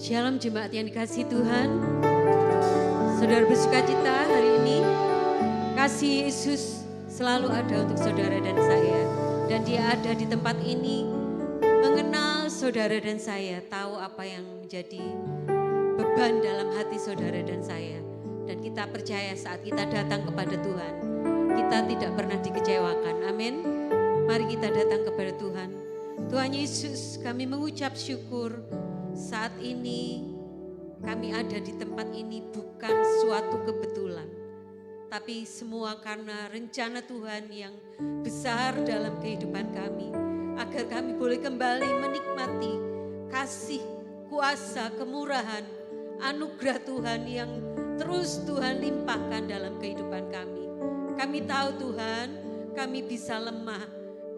Shalom jemaat yang dikasihi Tuhan. Saudara bersuka cita hari ini, kasih Yesus selalu ada untuk saudara dan saya. Dan dia ada di tempat ini, mengenal saudara dan saya, tahu apa yang menjadi beban dalam hati saudara dan saya. Dan kita percaya saat kita datang kepada Tuhan, kita tidak pernah dikecewakan. Amin. Mari kita datang kepada Tuhan. Tuhan Yesus, kami mengucap syukur. Saat ini kami ada di tempat ini bukan suatu kebetulan, tapi semua karena rencana Tuhan yang besar dalam kehidupan kami, agar kami boleh kembali menikmati kasih, kuasa, kemurahan, anugerah Tuhan yang terus Tuhan limpahkan dalam kehidupan kami. Kami tahu Tuhan, kami bisa lemah,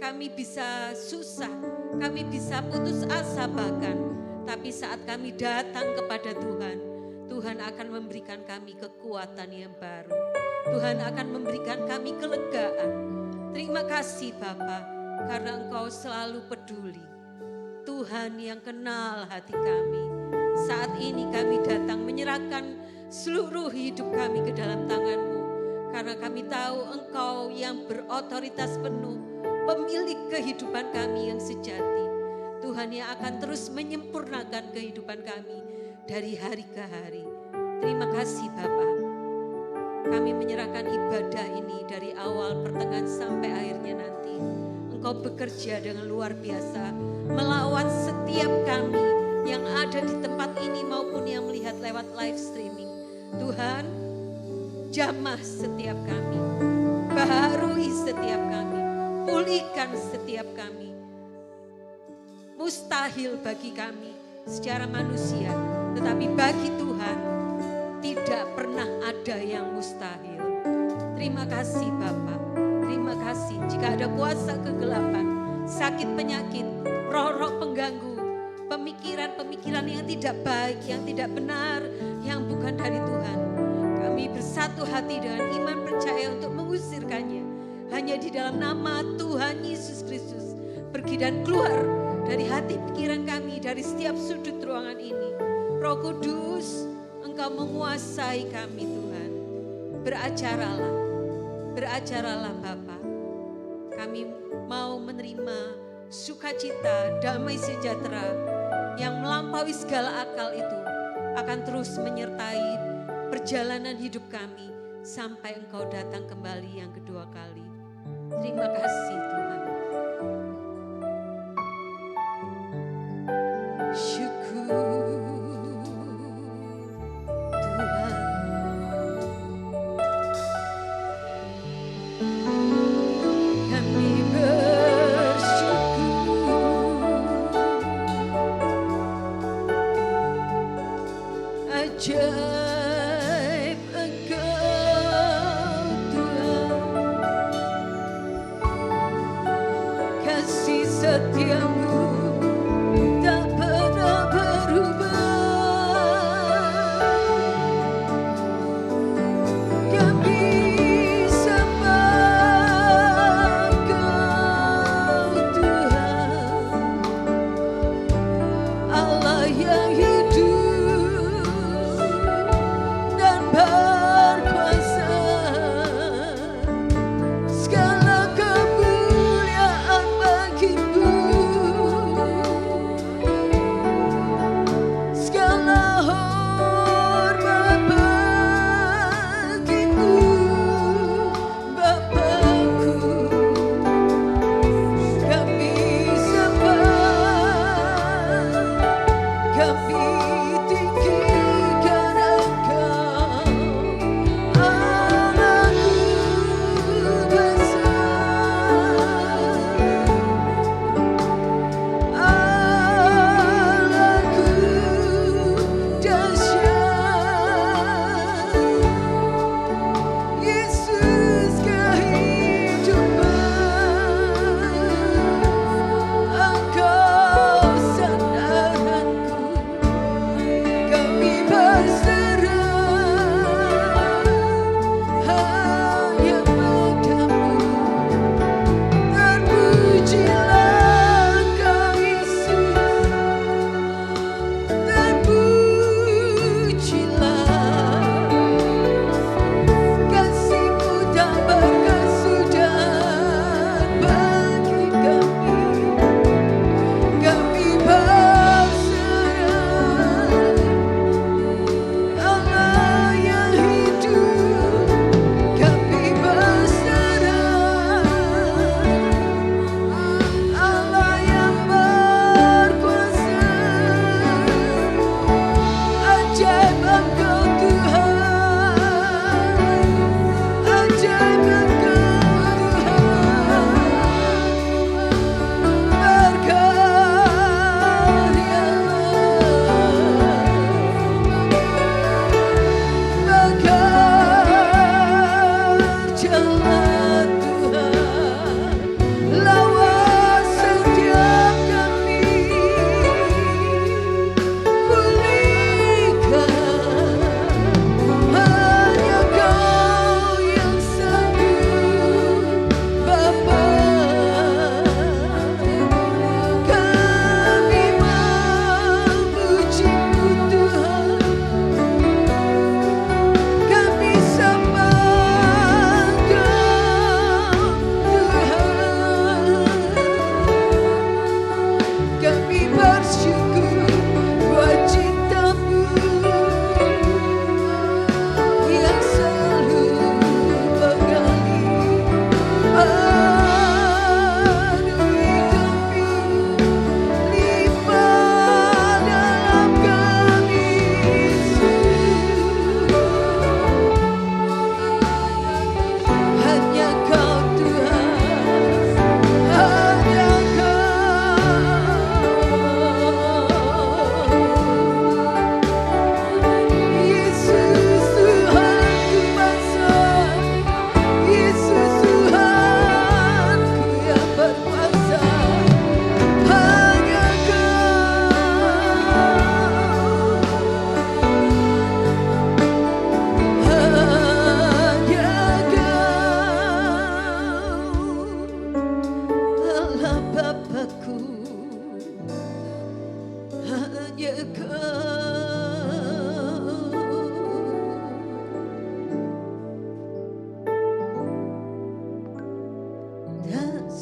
kami bisa susah, kami bisa putus asa bahkan. Tapi saat kami datang kepada Tuhan, Tuhan akan memberikan kami kekuatan yang baru. Tuhan akan memberikan kami kelegaan. Terima kasih Bapa, karena Engkau selalu peduli. Tuhan yang kenal hati kami. Saat ini kami datang menyerahkan seluruh hidup kami ke dalam tangan-Mu. Karena kami tahu Engkau yang berotoritas penuh, pemilik kehidupan kami yang sejati. Tuhan yang akan terus menyempurnakan kehidupan kami dari hari ke hari. Terima kasih Bapa. Kami menyerahkan ibadah ini dari awal, pertengahan sampai akhirnya nanti. Engkau bekerja dengan luar biasa, melawat setiap kami yang ada di tempat ini maupun yang melihat lewat live streaming. Tuhan, jamah setiap kami, baharui setiap kami, pulihkan setiap kami. Mustahil bagi kami secara manusia, tetapi bagi Tuhan tidak pernah ada yang mustahil. Terima kasih Bapa, terima kasih. Jika ada kuasa kegelapan, sakit penyakit, roh-roh pengganggu, pemikiran-pemikiran yang tidak baik, yang tidak benar, yang bukan dari Tuhan, kami bersatu hati dengan iman percaya untuk mengusirkannya. Hanya di dalam nama Tuhan Yesus Kristus, pergi dan keluar dari hati pikiran kami, dari setiap sudut ruangan ini. Roh Kudus, Engkau menguasai kami Tuhan. Beracaralah, beracaralah Bapa. Kami mau menerima sukacita, damai sejahtera yang melampaui segala akal itu akan terus menyertai perjalanan hidup kami sampai Engkau datang kembali yang kedua kali. Terima kasih Tuhan. Syukur Tuhan, kami bersyukur. Ajaib Engkau Tuhan, kasih setiamu tak pernah berubah. Kami sembah Engkau Tuhan, Allah yang hidup dan berkuasa. Segala kemuliaan bagi-Mu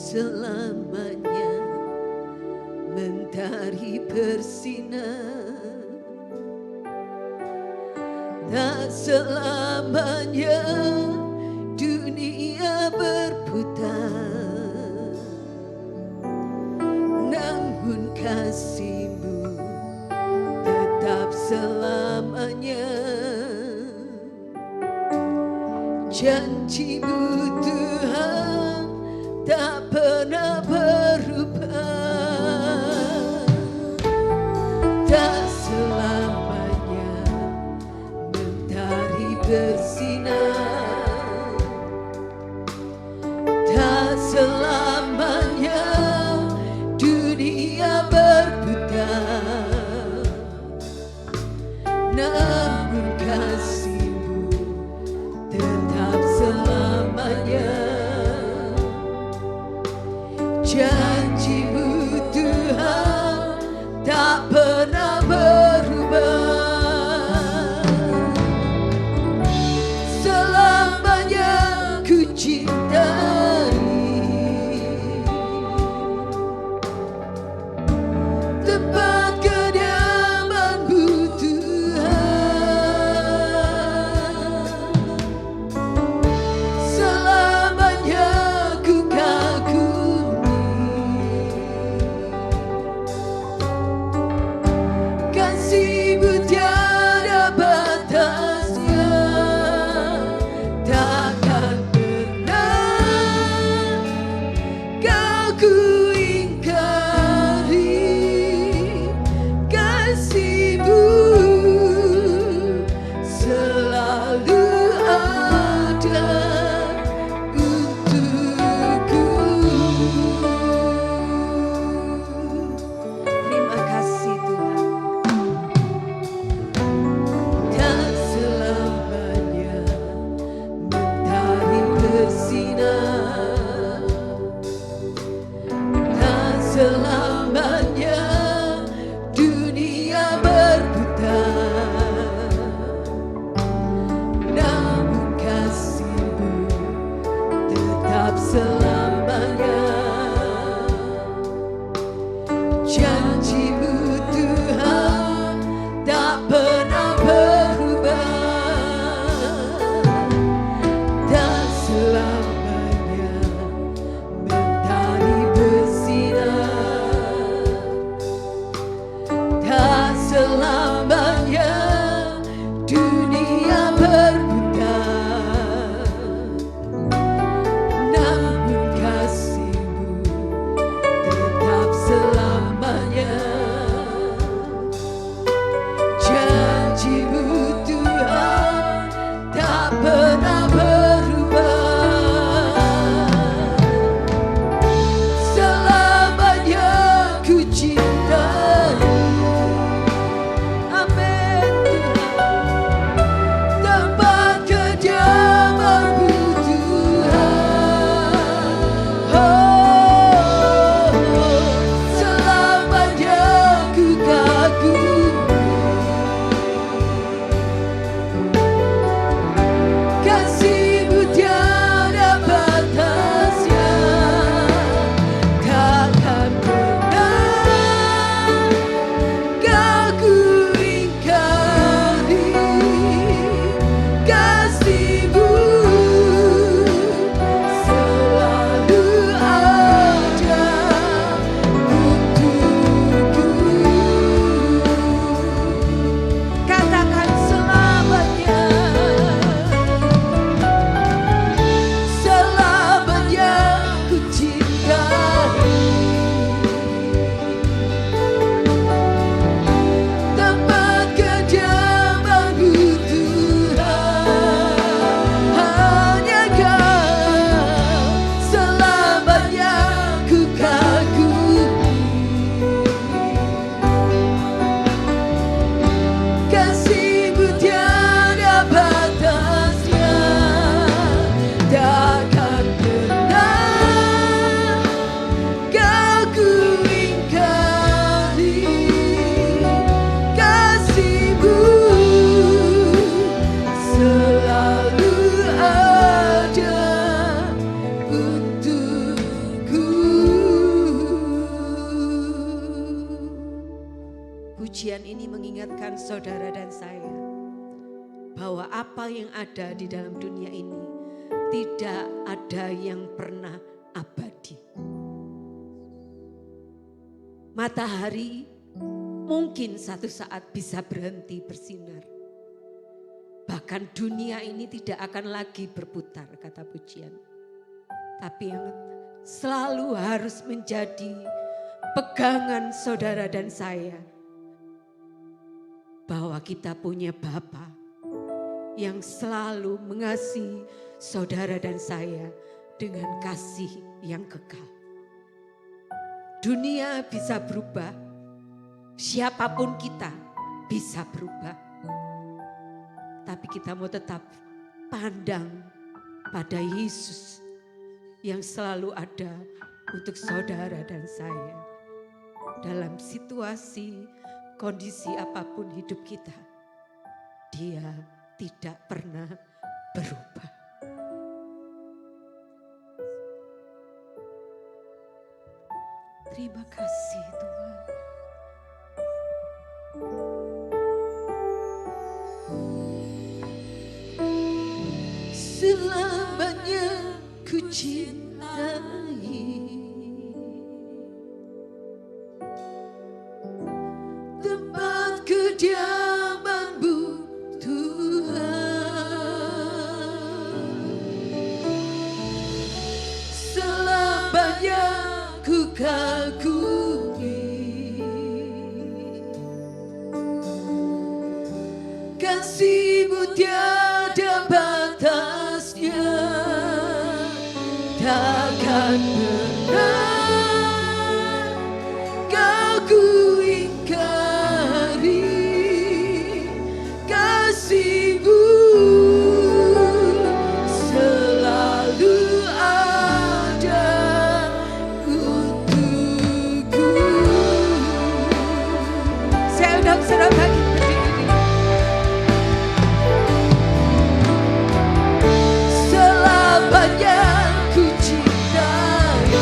selamanya mentari bersinar, tak selamanya dunia berputar, namun kasih-Mu tetap selamanya. Janji-Mu Tuhan tak pernah berubah, tak selamanya mentari bersinar, tak selamanya dunia berputar, namun kasih-Mu tetap selamanya. Janji-Mu Tuhan tak pernah berubah, selamanya ku cintai tempat kediaman-Mu Tuhan, selamanya ku kagumi kasih-Mu tiada batasnya, takkan pernah Kau ku ingkari. Kasih-Mu selalu ada untukku. Terima kasih Tuhan. Tak selamanya mentari bersinar, tak selamanya dunia berputar, namun kasih-Mu tetap selamanya. Janji-Mu Tuhan tak pernah berubah, tak selamanya mentari bersinar, tak selamanya dunia berputar, namun kasih-Mu pujian ini mengingatkan saudara dan saya bahwa apa yang ada di dalam dunia ini tidak ada yang pernah abadi. Matahari mungkin satu saat bisa berhenti bersinar. Bahkan dunia ini tidak akan lagi berputar, kata pujian. Tapi yang selalu harus menjadi pegangan saudara dan saya, bahwa kita punya Bapa yang selalu mengasihi saudara dan saya dengan kasih yang kekal. Dunia bisa berubah, siapapun kita bisa berubah. Tapi kita mau tetap pandang pada Yesus yang selalu ada untuk saudara dan saya. Dalam situasi, kondisi apapun hidup kita, Dia tidak pernah berubah. Terima kasih Tuhan. Selamanya ku cintai tempat kediaman-Mu Tuhan. Selamanya ku kagumi kasih-Mu tiada batasnya, takkan pernah kau ku ingkari. Kasih-Mu selalu ada untukku. Saya undang saudara bagi berdiri. Selamanya ku cintai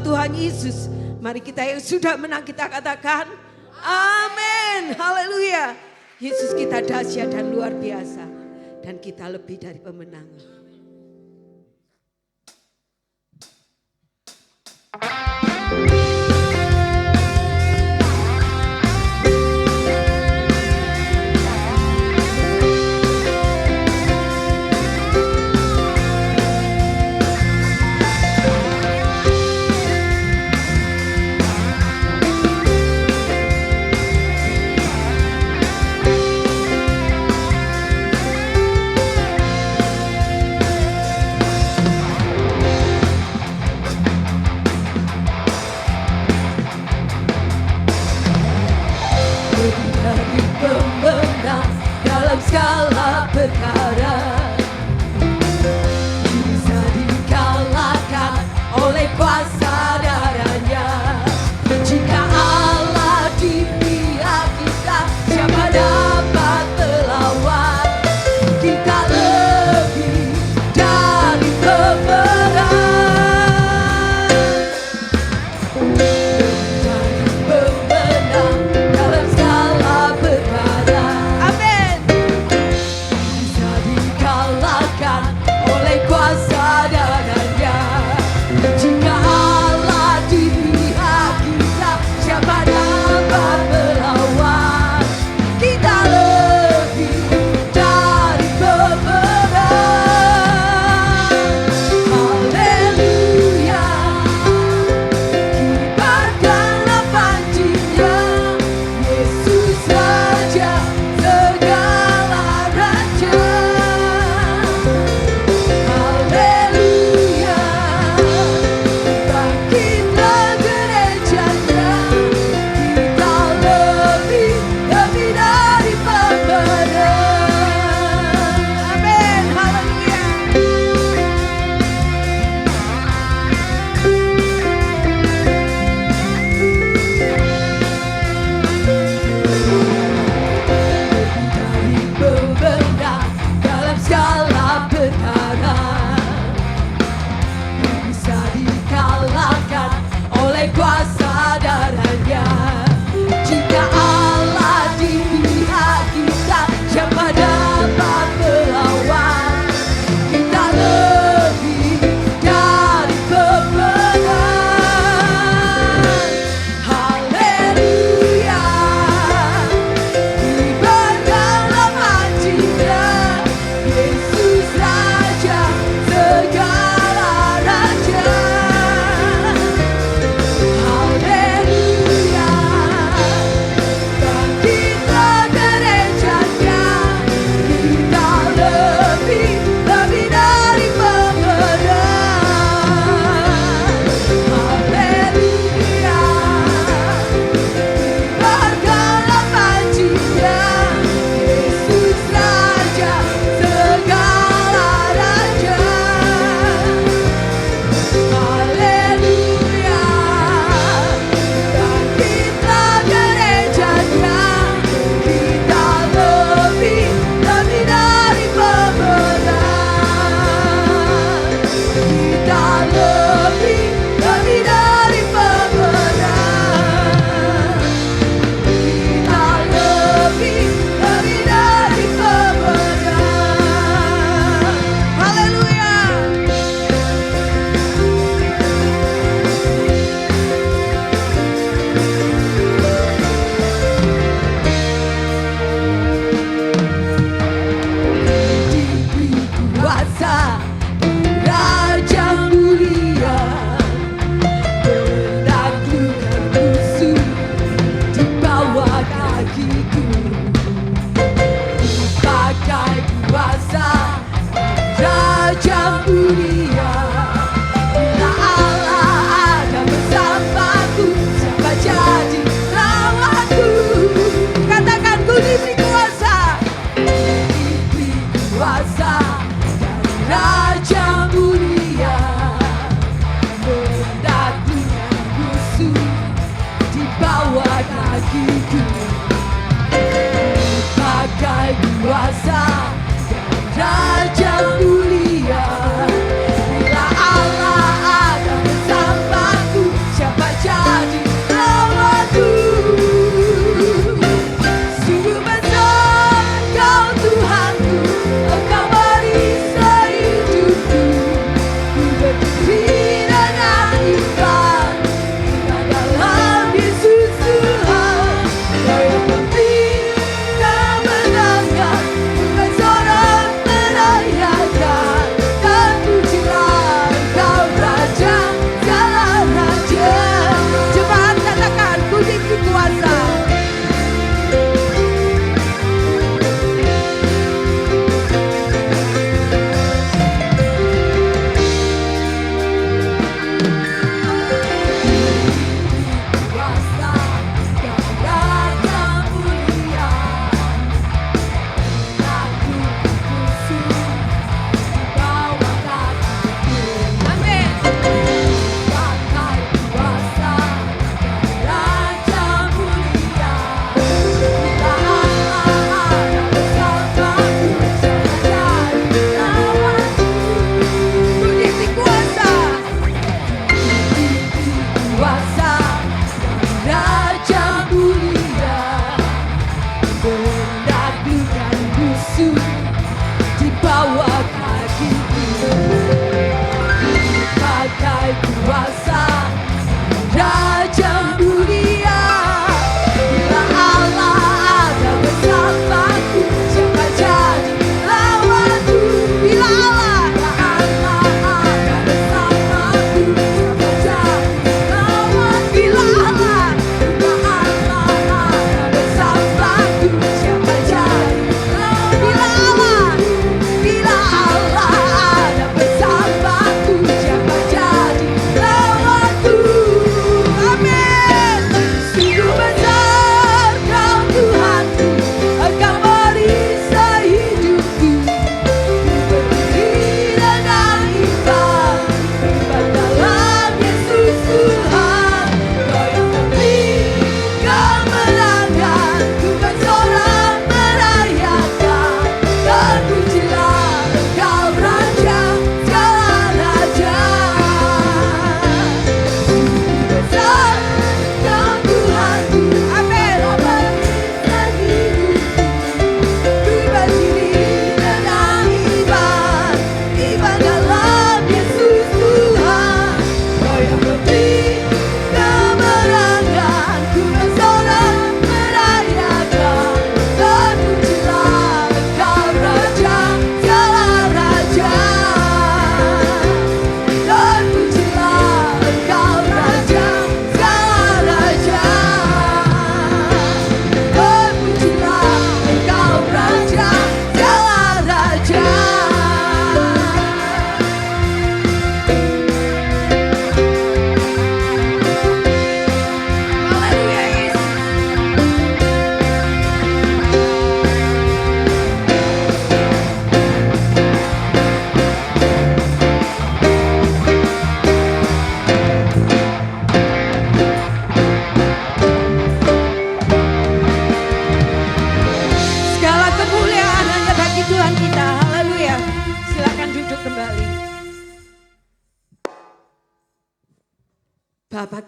Tuhan Yesus. Mari kita yang sudah menang kita katakan amin. Haleluya. Yesus kita dahsyat dan luar biasa. Dan kita lebih dari pemenang. Dalam segala perkara bisa dikalahkan oleh kuasa darahnya. Jika Allah di pihak kita, siapa dapat melawan? Kita lebih dari pemenang, dari pemenang dalam segala perkara. Amin. Bisa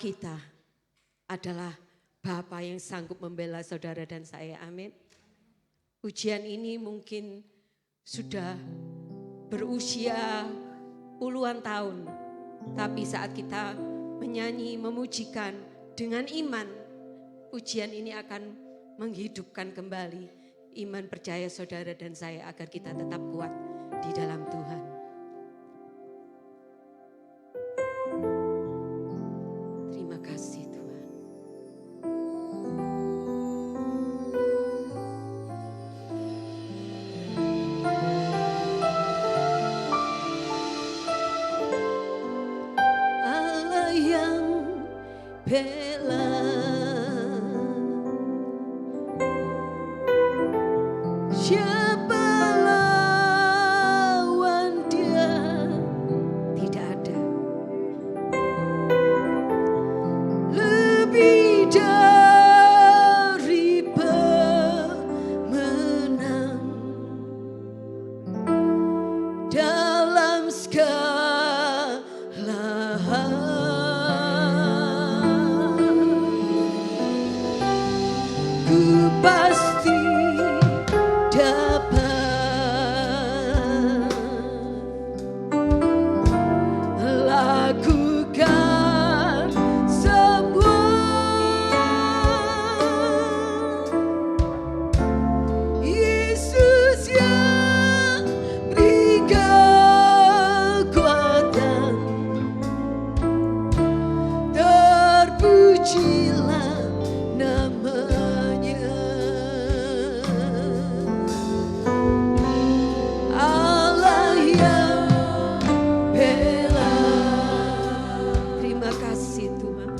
kita adalah Bapa yang sanggup membela saudara dan saya. Amin. Ujian ini mungkin sudah berusia puluhan tahun. Tapi saat kita menyanyi, memujikan dengan iman, ujian ini akan menghidupkan kembali iman percaya saudara dan saya agar kita tetap kuat di dalam Tuhan. Terima kasih Tuhan. Allah yang bela, siapa lawan Dia? Tidak ada. Lebih dari pemenang dalam segala hal. Ku pasti dapat lakukan semua. Yesus yang beri kekuatan, terpujilah namanya. Allah yang bela. Terima kasih Tuhan.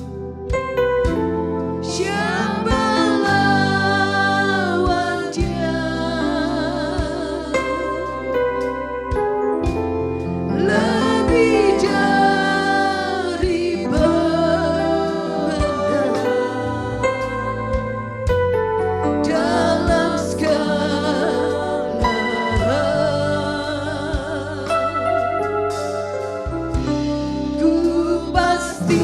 Siapa lawan Dia? Lebih dari pemenang dalam segala hal. Ku pasti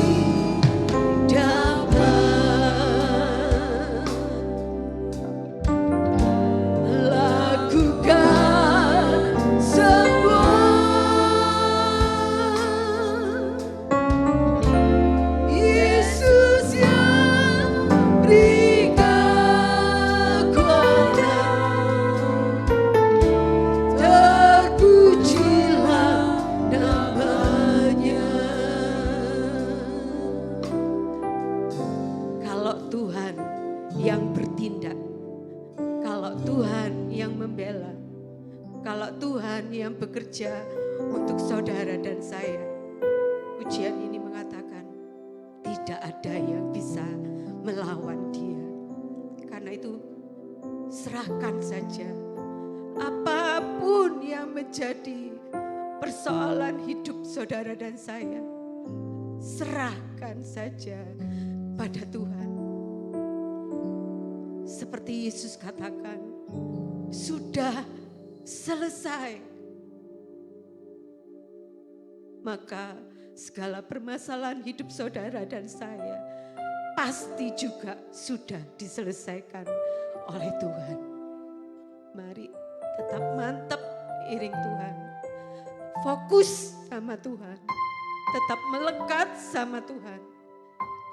dapat lakukan semua. Yesus yang beri kekuatan, terpujilah namanya. Kalau Tuhan yang bertindak, kalau Tuhan yang membela, kalau Tuhan yang bekerja untuk saudara dan saya, ujian ini mengatakan tidak ada yang bisa melawan Dia. Karena itu serahkan saja apapun yang menjadi persoalan hidup saudara dan saya, serahkan saja pada Tuhan. Seperti Yesus katakan, sudah selesai. Maka segala permasalahan hidup saudara dan saya pasti juga sudah diselesaikan oleh Tuhan. Mari tetap mantap iring Tuhan. Fokus sama Tuhan. Tetap melekat sama Tuhan.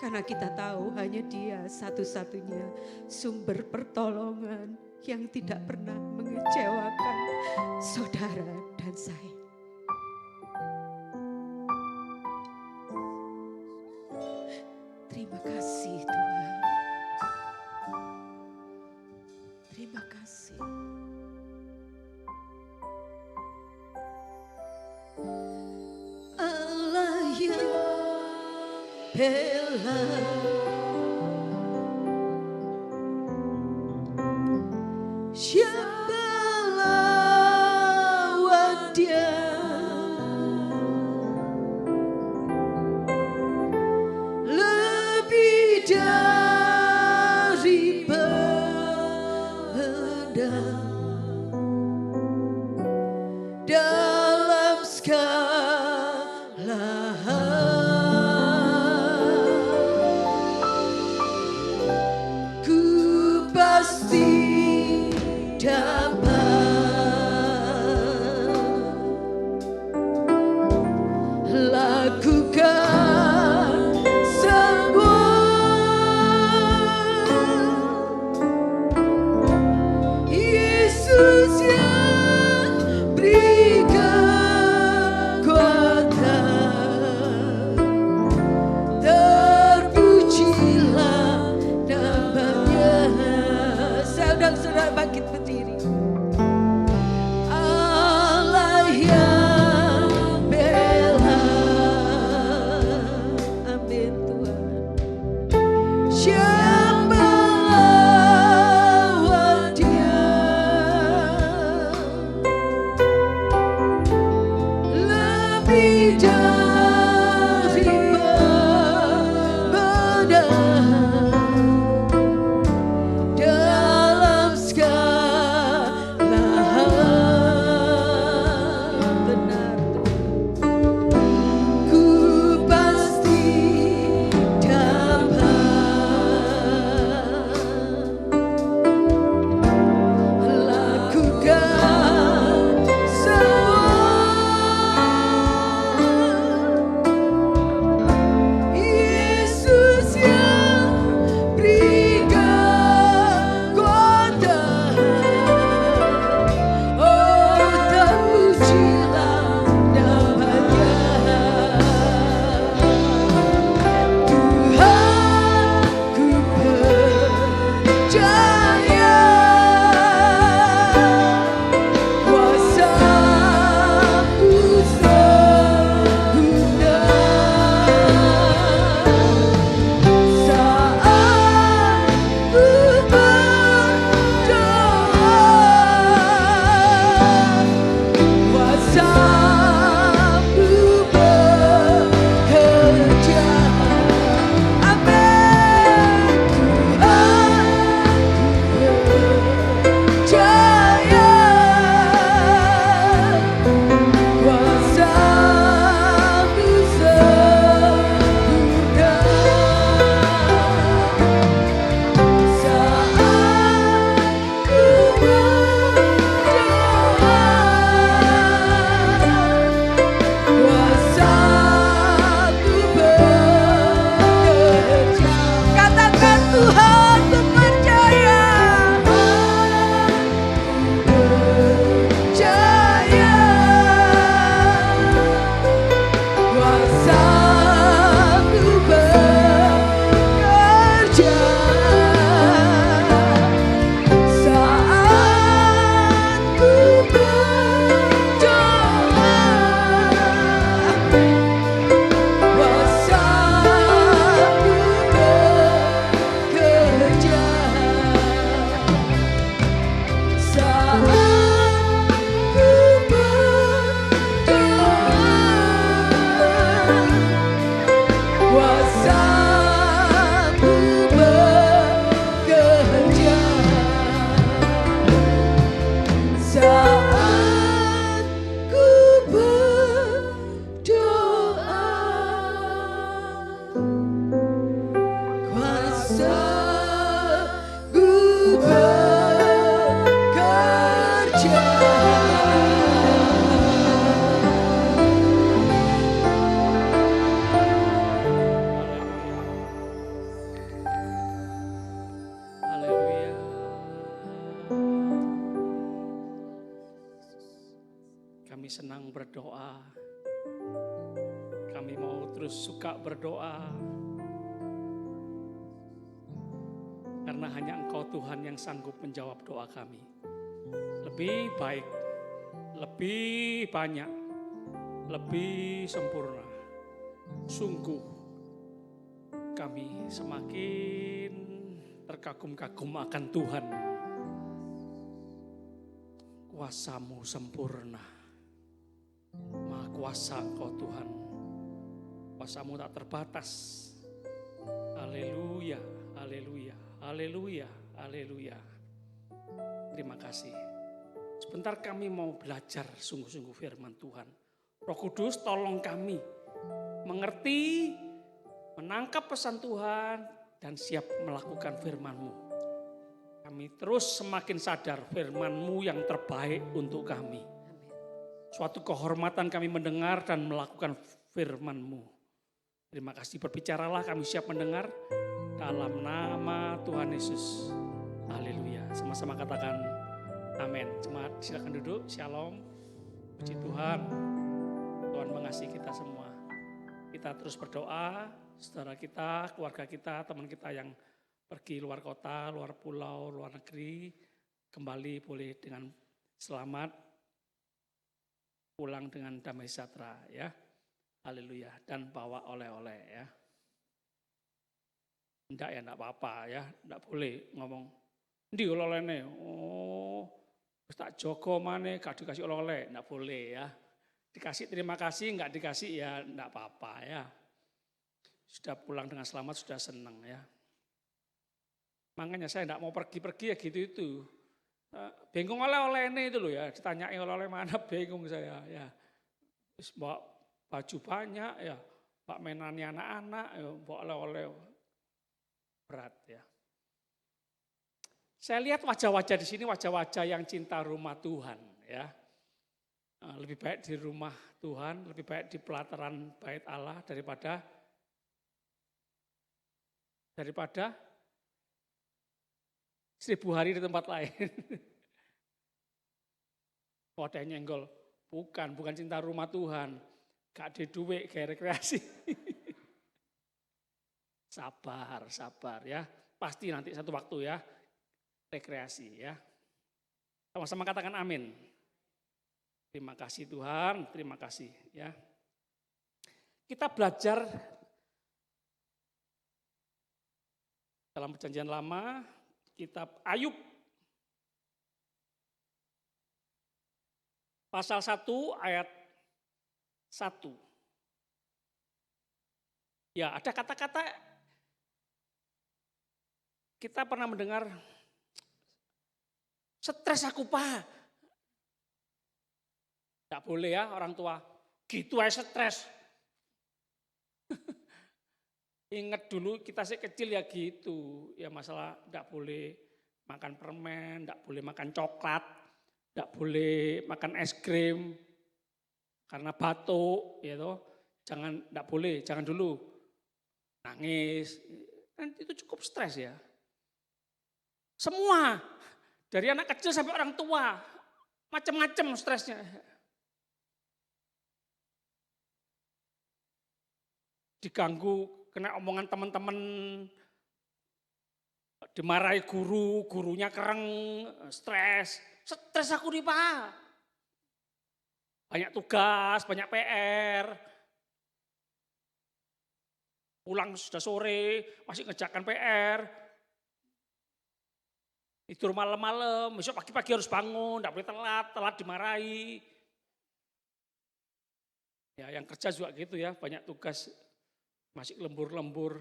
Karena kita tahu hanya Dia satu-satunya sumber pertolongan yang tidak pernah mengecewakan saudara dan saya. Terima kasih Tuhan. Terima kasih. Allah yang bela, siapa lawan Dia? Lebih dari pemenang dalam segala hal. dalam segala hal. Benar Tuhan, ku pasti dapat lakukan semua. Yesus yang berikan kuasa, oh terpujilah namanya. Tuhan, ku percaya kuasa-Mu sempurna. Saat ku berdoa, kuasa-Mu bekerja. Amin. Tuhan, ku percaya kuasa-Mu sempurna. Saat ku berdoa, kuasa-Mu bekerja. Katakan Tuhan, ku percaya. Percaya kuasa-Mu bekerja. Saat ku berdoa, kuasa-Mu bekerja. Saat ku berdoa, kuasa-Mu bekerja. Saat ku berdoa, kuasa-Mu bekerja. Haleluya. Kami senang berdoa. Kami mau terus suka berdoa. Karena hanya Engkau Tuhan yang sanggup menjawab doa kami. Lebih baik, lebih banyak, lebih sempurna. Sungguh kami semakin terkagum-kagum akan Tuhan. Kuasa-Mu sempurna. Maha kuasa Engkau Tuhan. Kuasa-Mu tak terbatas. Haleluya, haleluya, haleluya, haleluya. Terima kasih. Sebentar kami mau belajar sungguh-sungguh firman Tuhan. Roh Kudus tolong kami mengerti, menangkap pesan Tuhan, dan siap melakukan firman-Mu. Kami terus semakin sadar firman-Mu yang terbaik untuk kami. Suatu kehormatan kami mendengar dan melakukan firman-Mu. Terima kasih, berbicaralah, kami siap mendengar. Dalam nama Tuhan Yesus. Haleluya. Sama-sama katakan amin. Jemaat silakan duduk. Shalom. Puji Tuhan. Tuhan mengasihi kita semua. Kita terus berdoa. Saudara kita, keluarga kita, teman kita yang pergi luar kota, luar pulau, luar negeri, kembali boleh dengan selamat, pulang dengan damai sejahtera ya. Haleluya. Dan bawa oleh-oleh ya. Enggak ya, enggak apa-apa ya, enggak boleh ngomong. Ndi oleh-olehne? Oh, wis tak jogo maneh gak dikasih oleh-oleh, enggak boleh ya. Dikasih terima kasih, enggak dikasih ya enggak apa-apa ya. sudah pulang dengan selamat, sudah senang ya. Makanya saya tidak mau pergi-pergi ya gitu itu. Bingung oleh-oleh ini itu loh ya, ditanyai oleh-oleh mana bingung saya ya. Terus bawa baju banyak ya, bawa mainannya anak-anak, ya, bawa oleh-oleh berat ya. Saya lihat wajah-wajah di sini wajah-wajah yang cinta rumah Tuhan ya. Lebih baik di rumah Tuhan, lebih baik di pelataran bait Allah daripada 1000 hari di tempat lain. Oh, ada yang nyenggol. Bukan cinta rumah Tuhan. Gak ada duit, kayak rekreasi. Sabar ya. Pasti nanti satu waktu ya, rekreasi ya. Sama-sama katakan amin. Terima kasih Tuhan, terima kasih ya. Kita belajar dalam Perjanjian Lama, kitab Ayub pasal 1 ayat 1. Ya, ada kata-kata kita pernah mendengar, stres aku Pak. Tidak boleh ya orang tua, gitu aja stres. Ingat dulu kita sih kecil ya gitu, ya masalah tidak boleh makan permen, tidak boleh makan coklat, tidak boleh makan es krim, karena batuk, ya toh. Tidak boleh, jangan dulu nangis, kan itu cukup stres ya. Semua, dari anak kecil sampai orang tua, macam-macam stresnya. Diganggu, kena omongan teman-teman, dimarahi guru, gurunya kereng, stres aku nih Pak. Banyak tugas, banyak PR. Pulang sudah sore, masih ngerjakan PR. Tidur malam-malam, besok pagi-pagi harus bangun, tidak boleh telat dimarahi. Ya, yang kerja juga gitu ya, banyak tugas. Masih lembur-lembur,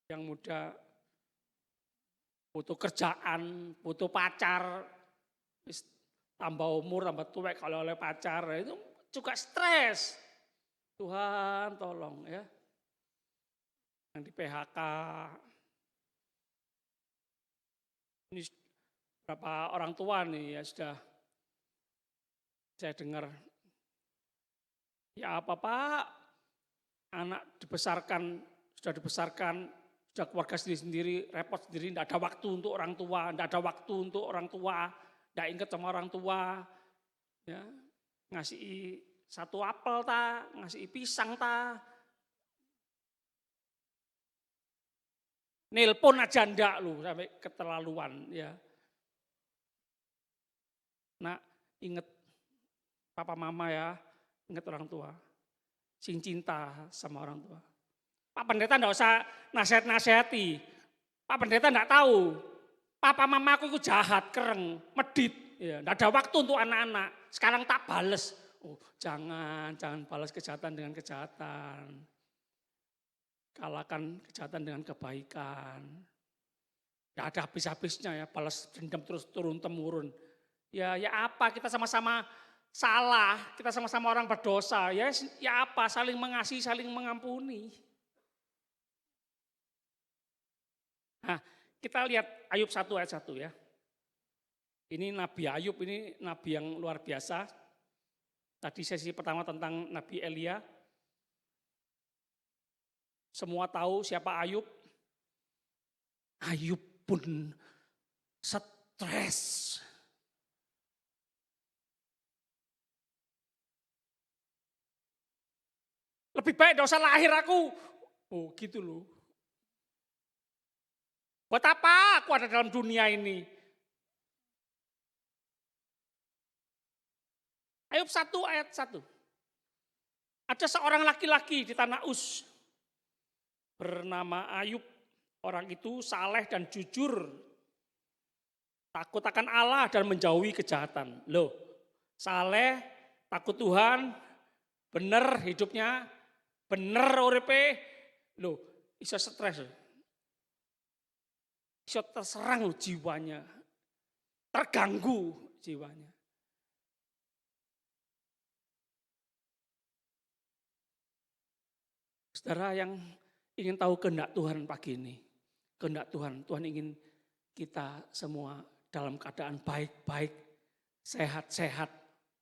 yang muda butuh kerjaan, butuh pacar, tambah umur, tambah tua kalau oleh pacar, itu juga stres. Tuhan tolong ya, yang di PHK, ini berapa orang tua nih ya sudah saya dengar. Ya apa Pak, anak sudah dibesarkan, sudah keluarga sendiri-sendiri, repot sendiri, tidak ada waktu untuk orang tua, tidak ingat sama orang tua, ya, ngasih satu apel ngasih pisang nelpon aja ndak lu sampai keterlaluan ya. Nah, ingat papa mama ya. Ingat orang tua, sing cinta sama orang tua. Pak Pendeta enggak usah nasihat-nasihati. Pak Pendeta enggak tahu, papa mamaku itu jahat, kereng, medit. Ya, enggak ada waktu untuk anak-anak. Sekarang tak bales. Oh, jangan balas kejahatan dengan kejahatan. Kalahkan kejahatan dengan kebaikan. Enggak ada habis-habisnya ya, balas dendam terus turun-temurun. Ya apa, kita sama-sama salah, kita sama-sama orang berdosa, ya apa, saling mengasihi, saling mengampuni. Nah, kita lihat Ayub 1 ayat 1 ya. Ini Nabi Ayub, ini Nabi yang luar biasa. Tadi sesi pertama tentang Nabi Elia. Semua tahu siapa Ayub. Ayub pun stres. Lebih baik tidak usah lahir aku. Oh gitu loh. Buat apa aku ada dalam dunia ini? Ayub 1 ayat 1. Ada seorang laki-laki di tanah Uz. Bernama Ayub. Orang itu saleh dan jujur. Takut akan Allah dan menjauhi kejahatan. Loh, saleh, takut Tuhan, benar hidupnya, bener uripe, lho iso stres. Iso terserang loh jiwanya. Terganggu jiwanya. Saudara yang ingin tahu kehendak Tuhan pagi ini. Kehendak Tuhan, Tuhan ingin kita semua dalam keadaan baik-baik, sehat-sehat,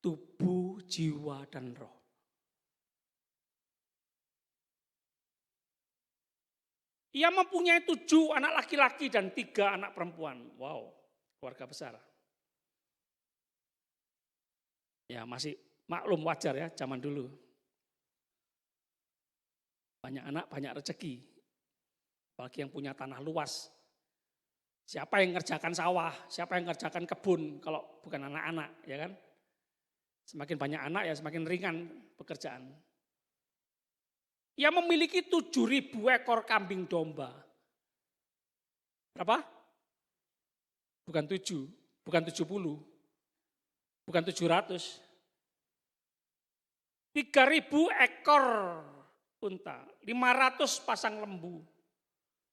tubuh, jiwa, dan roh. Ia mempunyai 7 anak laki-laki dan 3 anak perempuan. Wow, keluarga besar. Ya masih maklum wajar ya zaman dulu. Banyak anak, banyak rezeki. Apalagi yang punya tanah luas. Siapa yang ngerjakan sawah, siapa yang ngerjakan kebun kalau bukan anak-anak, ya kan? Semakin banyak anak ya semakin ringan pekerjaan. Ia memiliki 7.000 ekor kambing domba. Berapa? Bukan 7, bukan 70, bukan 700. 3.000 ekor unta, 500 pasang lembu,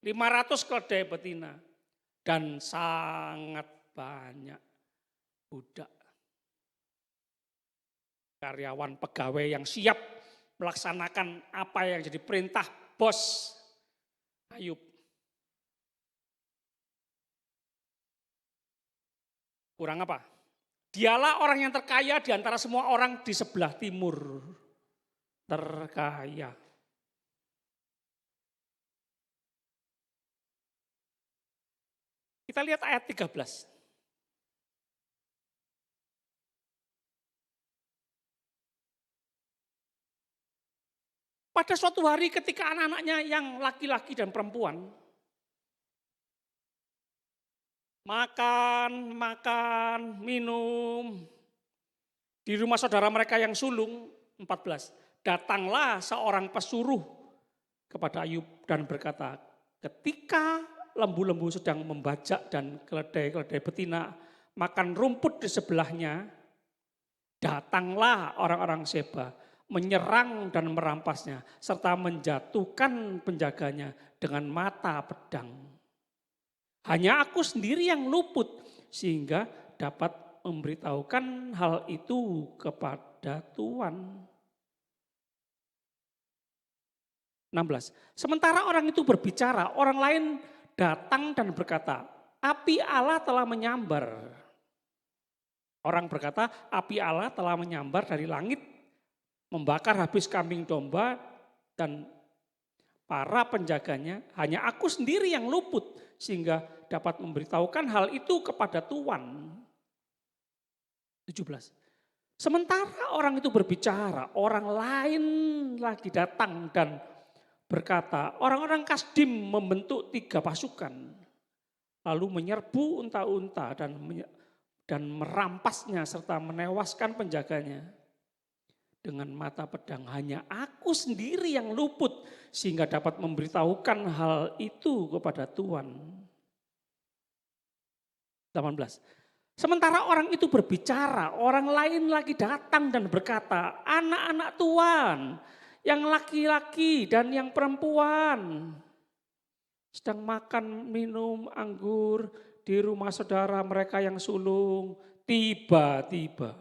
500 keledai betina, dan sangat banyak budak. Karyawan pegawai yang siap melaksanakan apa yang jadi perintah bos Ayub. Kurang apa? Dialah orang yang terkaya di antara semua orang di sebelah timur. Terkaya. Kita lihat ayat 13. Pada suatu hari ketika anak-anaknya yang laki-laki dan perempuan makan, minum di rumah saudara mereka yang sulung, 14. Datanglah seorang pesuruh kepada Ayub dan berkata, ketika lembu-lembu sedang membajak dan keledai-keledai betina makan rumput di sebelahnya, datanglah orang-orang Seba, menyerang dan merampasnya, serta menjatuhkan penjaganya dengan mata pedang. Hanya aku sendiri yang luput, sehingga dapat memberitahukan hal itu kepada Tuhan. 16. Sementara orang itu berbicara, orang lain datang dan berkata, api Allah telah menyambar. Orang berkata, api Allah telah menyambar dari langit, membakar habis kambing domba dan para penjaganya. Hanya aku sendiri yang luput, sehingga dapat memberitahukan hal itu kepada Tuhan. 17. Sementara orang itu berbicara, orang lain lagi datang dan berkata, orang-orang Kasdim membentuk 3 pasukan, lalu menyerbu unta-unta dan merampasnya serta menewaskan penjaganya dengan mata pedang. Hanya aku sendiri yang luput, sehingga dapat memberitahukan hal itu kepada Tuhan. 18. Sementara orang itu berbicara, orang lain lagi datang dan berkata, anak-anak Tuhan, yang laki-laki dan yang perempuan sedang makan minum anggur di rumah saudara mereka yang sulung. Tiba-tiba.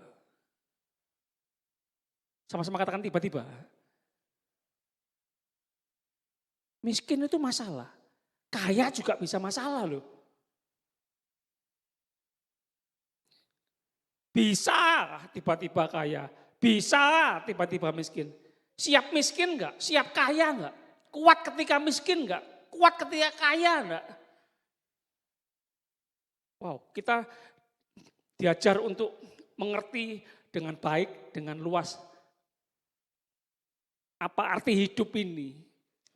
Sama-sama katakan tiba-tiba. Miskin itu masalah. Kaya juga bisa masalah loh. Bisa tiba-tiba kaya. Bisa tiba-tiba miskin. Siap miskin enggak? Siap kaya enggak? Kuat ketika miskin enggak? Kuat ketika kaya enggak? Wow, kita diajar untuk mengerti dengan baik, dengan luas. Apa arti hidup ini?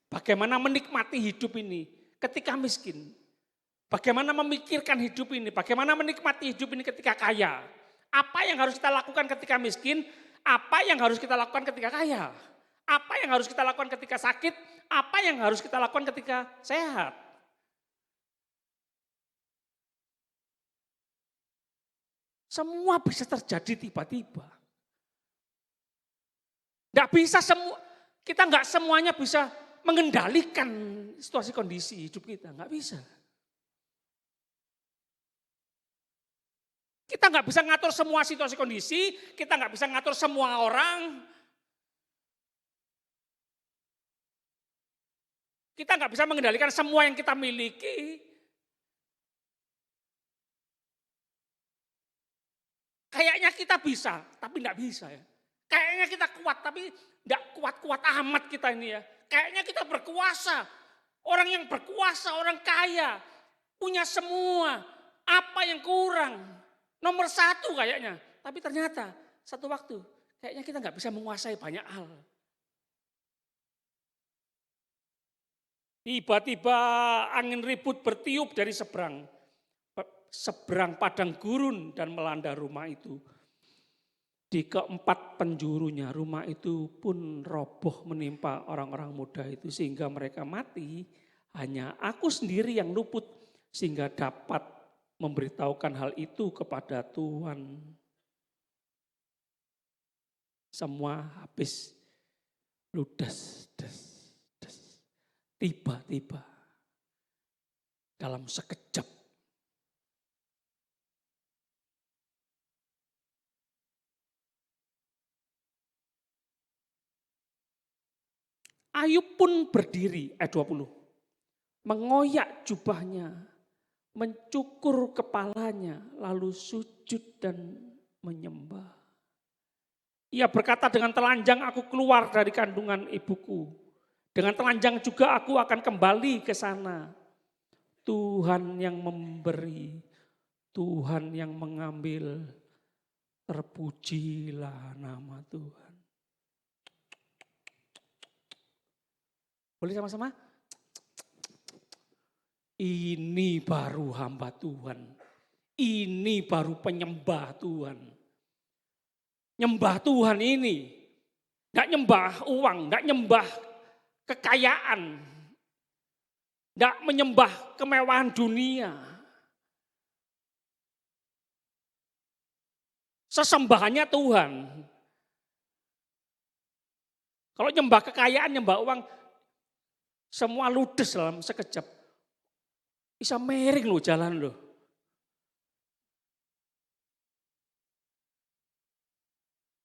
Bagaimana menikmati hidup ini ketika miskin? Bagaimana memikirkan hidup ini? Bagaimana menikmati hidup ini ketika kaya? Apa yang harus kita lakukan ketika miskin? Apa yang harus kita lakukan ketika kaya? Apa yang harus kita lakukan ketika sakit? Apa yang harus kita lakukan ketika sehat? Semua bisa terjadi tiba-tiba. Tidak bisa semua. Kita nggak semuanya bisa mengendalikan situasi kondisi hidup kita, nggak bisa. Kita nggak bisa ngatur semua situasi kondisi, kita nggak bisa ngatur semua orang. Kita nggak bisa mengendalikan semua yang kita miliki. Kayaknya kita bisa, tapi nggak bisa ya. Kayaknya kita kuat, tapi nggak kuat-kuat amat kita ini ya. Kayaknya kita berkuasa. Orang yang berkuasa, orang kaya, punya semua. Apa yang kurang? Nomor 1 kayaknya. Tapi ternyata satu waktu, kayaknya kita nggak bisa menguasai banyak hal. Tiba-tiba angin ribut bertiup dari seberang padang gurun dan melanda rumah itu. Di keempat penjurunya rumah itu pun roboh menimpa orang-orang muda itu sehingga mereka mati. Hanya aku sendiri yang luput sehingga dapat memberitahukan hal itu kepada Tuhan. Semua habis ludes. Tiba-tiba dalam sekejap Ayub pun berdiri, ayat 20, mengoyak jubahnya, mencukur kepalanya, lalu sujud dan menyembah. Ia berkata, dengan telanjang aku keluar dari kandungan ibuku. Dengan telanjang juga aku akan kembali ke sana. Tuhan yang memberi, Tuhan yang mengambil, terpujilah nama Tuhan. Boleh sama-sama? Ini baru hamba Tuhan. Ini baru penyembah Tuhan. Nyembah Tuhan ini. Enggak nyembah uang, enggak nyembah kekayaan. Enggak menyembah kemewahan dunia. Sesembahannya Tuhan. Kalau nyembah kekayaan, nyembah uang, semua ludes dalam sekejap. Bisa miring loh jalan loh.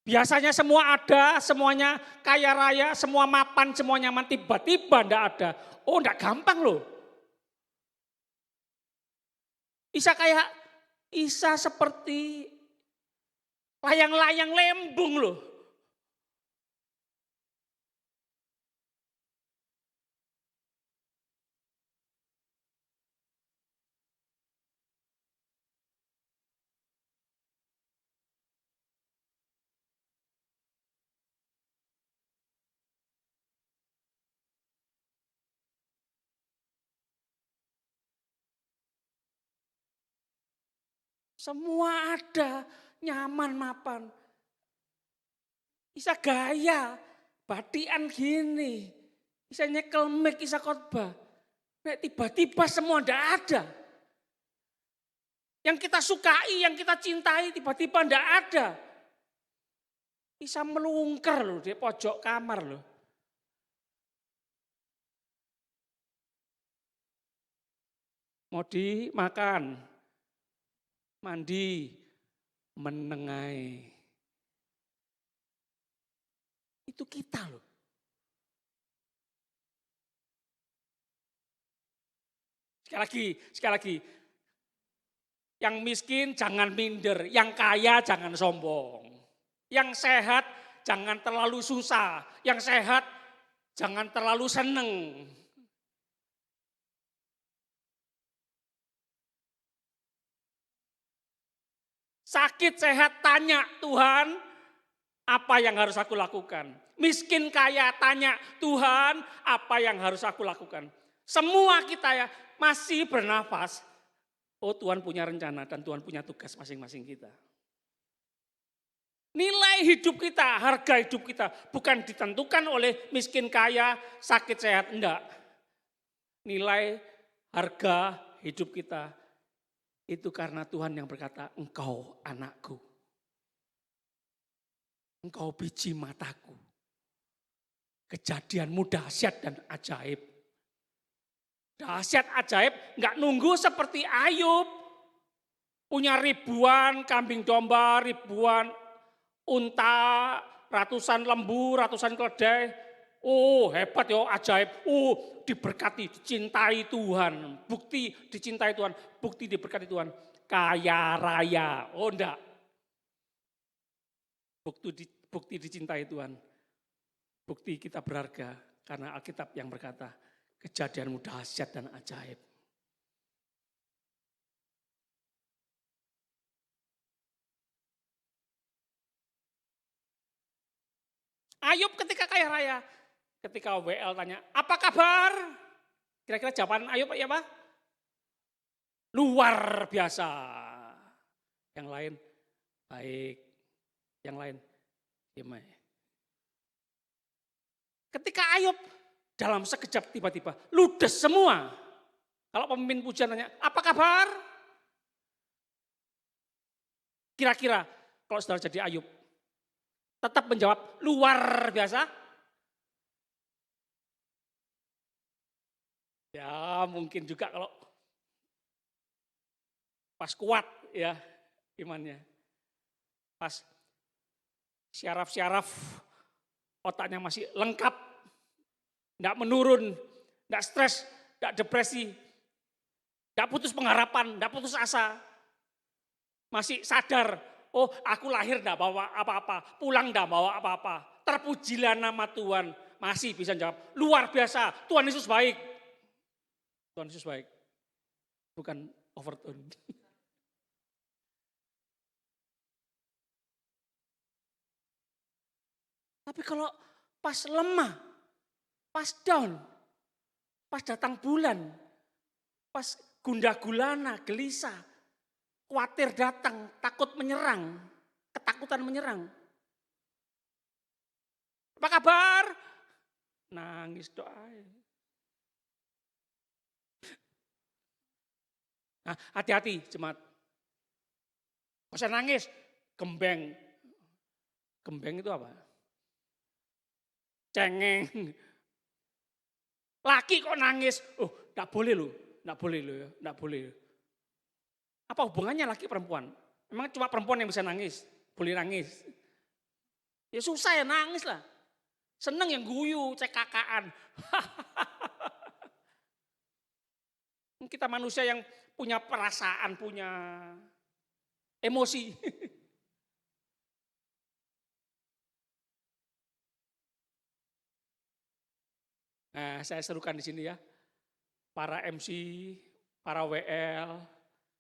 Biasanya semua ada, semuanya kaya raya, semua mapan, semua nyaman. Tiba-tiba enggak ada. Oh enggak gampang loh. Isa seperti layang-layang lembung loh. Semua ada, nyaman mapan. Bisa gaya, badian gini. Bisa nyekel mic, bisa khotbah. Nek tiba-tiba semua enggak ada. Yang kita sukai, yang kita cintai tiba-tiba enggak ada. Bisa melungker loh di pojok kamar loh. Mau dimakan. Mandi, menengai. Itu kita loh. Sekali lagi. Yang miskin jangan minder, yang kaya jangan sombong. Yang sehat jangan terlalu susah, yang sehat jangan terlalu seneng. Sakit sehat tanya Tuhan, apa yang harus aku lakukan? Miskin kaya tanya Tuhan, apa yang harus aku lakukan? Semua kita ya masih bernafas. Oh Tuhan punya rencana dan Tuhan punya tugas masing-masing kita. Nilai hidup kita, harga hidup kita bukan ditentukan oleh miskin kaya, sakit sehat, enggak. Nilai harga hidup kita itu karena Tuhan yang berkata, engkau anakku. Engkau biji mataku. kejadianmu dahsyat dan ajaib. Dahsyat ajaib, nggak nunggu seperti Ayub. Punya ribuan kambing domba, ribuan unta, ratusan lembu, ratusan keledai. Oh hebat ya, ajaib. Oh diberkati, dicintai Tuhan. Bukti dicintai Tuhan, bukti diberkati Tuhan. Kaya raya. Oh enggak. Bukti dicintai Tuhan. Bukti kita berharga karena Alkitab yang berkata, kejadianmu dahsyat dan ajaib. Ayub ketika kaya raya, ketika WL tanya, apa kabar? Kira-kira jawaban Ayub ya apa? Luar biasa. Yang lain baik, yang lain gimana? Ketika Ayub dalam sekejap tiba-tiba ludes semua. Kalau pemimpin pujian tanya, apa kabar? Kira-kira kalau saudara jadi Ayub, tetap menjawab luar biasa? Ya mungkin juga kalau pas kuat ya imannya. Pas syaraf-syaraf otaknya masih lengkap, enggak menurun, enggak stres, enggak depresi, enggak putus pengharapan, enggak putus asa. Masih sadar, oh aku lahir enggak bawa apa-apa, pulang enggak bawa apa-apa. Terpujilah nama Tuhan, masih bisa jawab, luar biasa, Tuhan Yesus baik. Tuhan Yesus baik, bukan overtone. Tapi kalau pas lemah, pas down, pas datang bulan, pas gundah gulana, gelisah, khawatir datang, takut menyerang, ketakutan menyerang. Apa kabar? Nangis doa. Nah, hati-hati jemaat. Gak usah nangis, gembeng. Gembeng itu apa? Cengeng. Laki kok nangis, oh gak boleh loh, gak boleh loh ya, gak boleh. Apa hubungannya laki perempuan? Memang cuma perempuan yang bisa nangis, boleh nangis. Ya susah ya nangis lah. Seneng yang guyu, cekakaan. Kita manusia yang punya perasaan, punya emosi. Nah, saya serukan di sini ya. Para MC, para WL,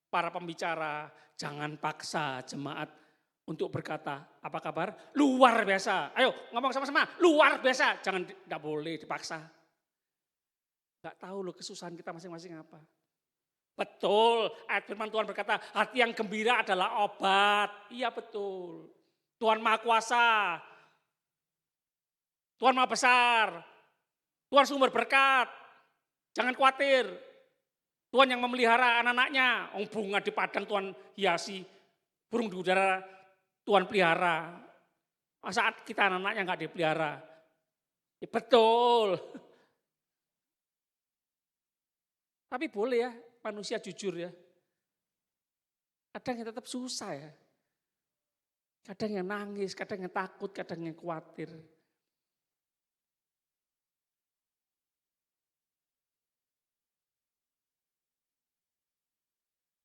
para pembicara, jangan paksa jemaat untuk berkata, apa kabar? Luar biasa. Ayo ngomong sama-sama, luar biasa. Jangan, tidak boleh dipaksa. Enggak tahu loh kesusahan kita masing-masing apa. Betul, ayat firman Tuhan berkata, hati yang gembira adalah obat. Iya betul. Tuhan Maha Kuasa. Tuhan Maha Besar. Tuhan sumber berkat. Jangan khawatir. Tuhan yang memelihara anak-anaknya. Bunga di padang Tuhan hiasi. Burung di udara Tuhan pelihara. Saat kita anak-anaknya enggak dipelihara. Ya betul. Tapi boleh ya manusia jujur ya. Kadang yang tetap susah ya. Kadang yang nangis, kadang yang takut, kadang yang khawatir.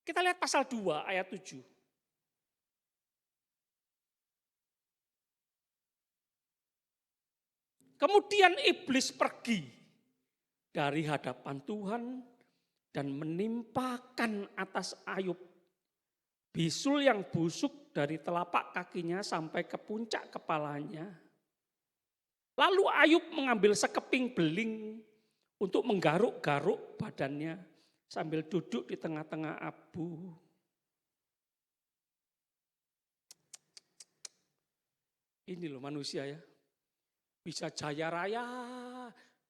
Kita lihat pasal 2 ayat 7. Kemudian iblis pergi dari hadapan Tuhan dan menimpakan atas Ayub bisul yang busuk dari telapak kakinya sampai ke puncak kepalanya. Lalu Ayub mengambil sekeping beling untuk menggaruk-garuk badannya sambil duduk di tengah-tengah abu. Ini loh manusia ya. Bisa jaya raya,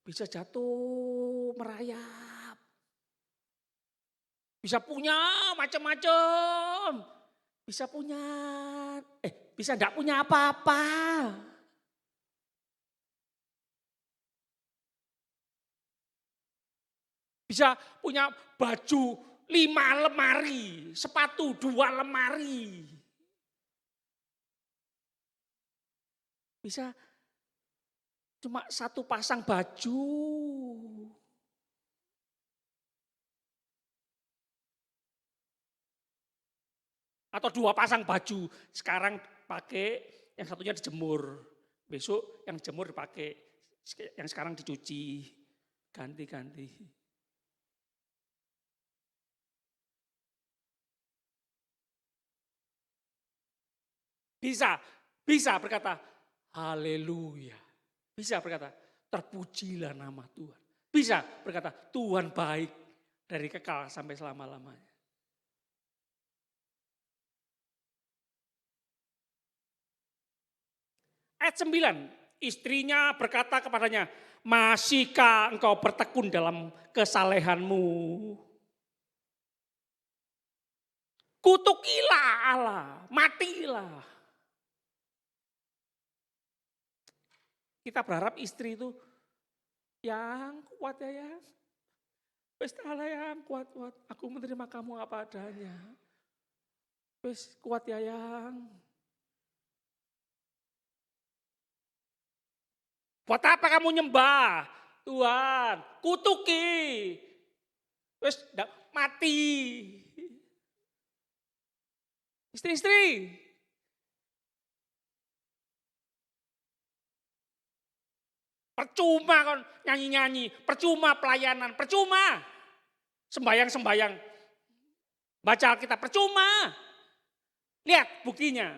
bisa jatuh merayap. Bisa punya macam-macam. Bisa punya, bisa enggak punya apa-apa. Bisa punya baju 5 lemari, sepatu 2 lemari. Bisa cuma 1 pasang baju. Atau 2 pasang baju. Sekarang pakai, yang satunya dijemur. Besok yang jemur dipakai, yang sekarang dicuci. Ganti-ganti. Bisa berkata, haleluya. Bisa berkata, terpujilah nama Tuhan. Bisa berkata, Tuhan baik dari kekal sampai selama-lamanya. Ayat 9, istrinya berkata kepadanya, masihkah engkau bertekun dalam kesalehanmu? Kutukilah Allah, matilah. Kita berharap istri itu yang kuat ya yang. Wes Allah yang kuat. Aku menerima kamu apa adanya. Wes kuat ya yang. Buat apa kamu nyembah? Tuhan, kutuki. Wes mati. Istri-istri. Percuma kan nyanyi-nyanyi, percuma pelayanan, percuma. Sembayang-sembayang. Baca Alkitab, percuma. Lihat buktinya.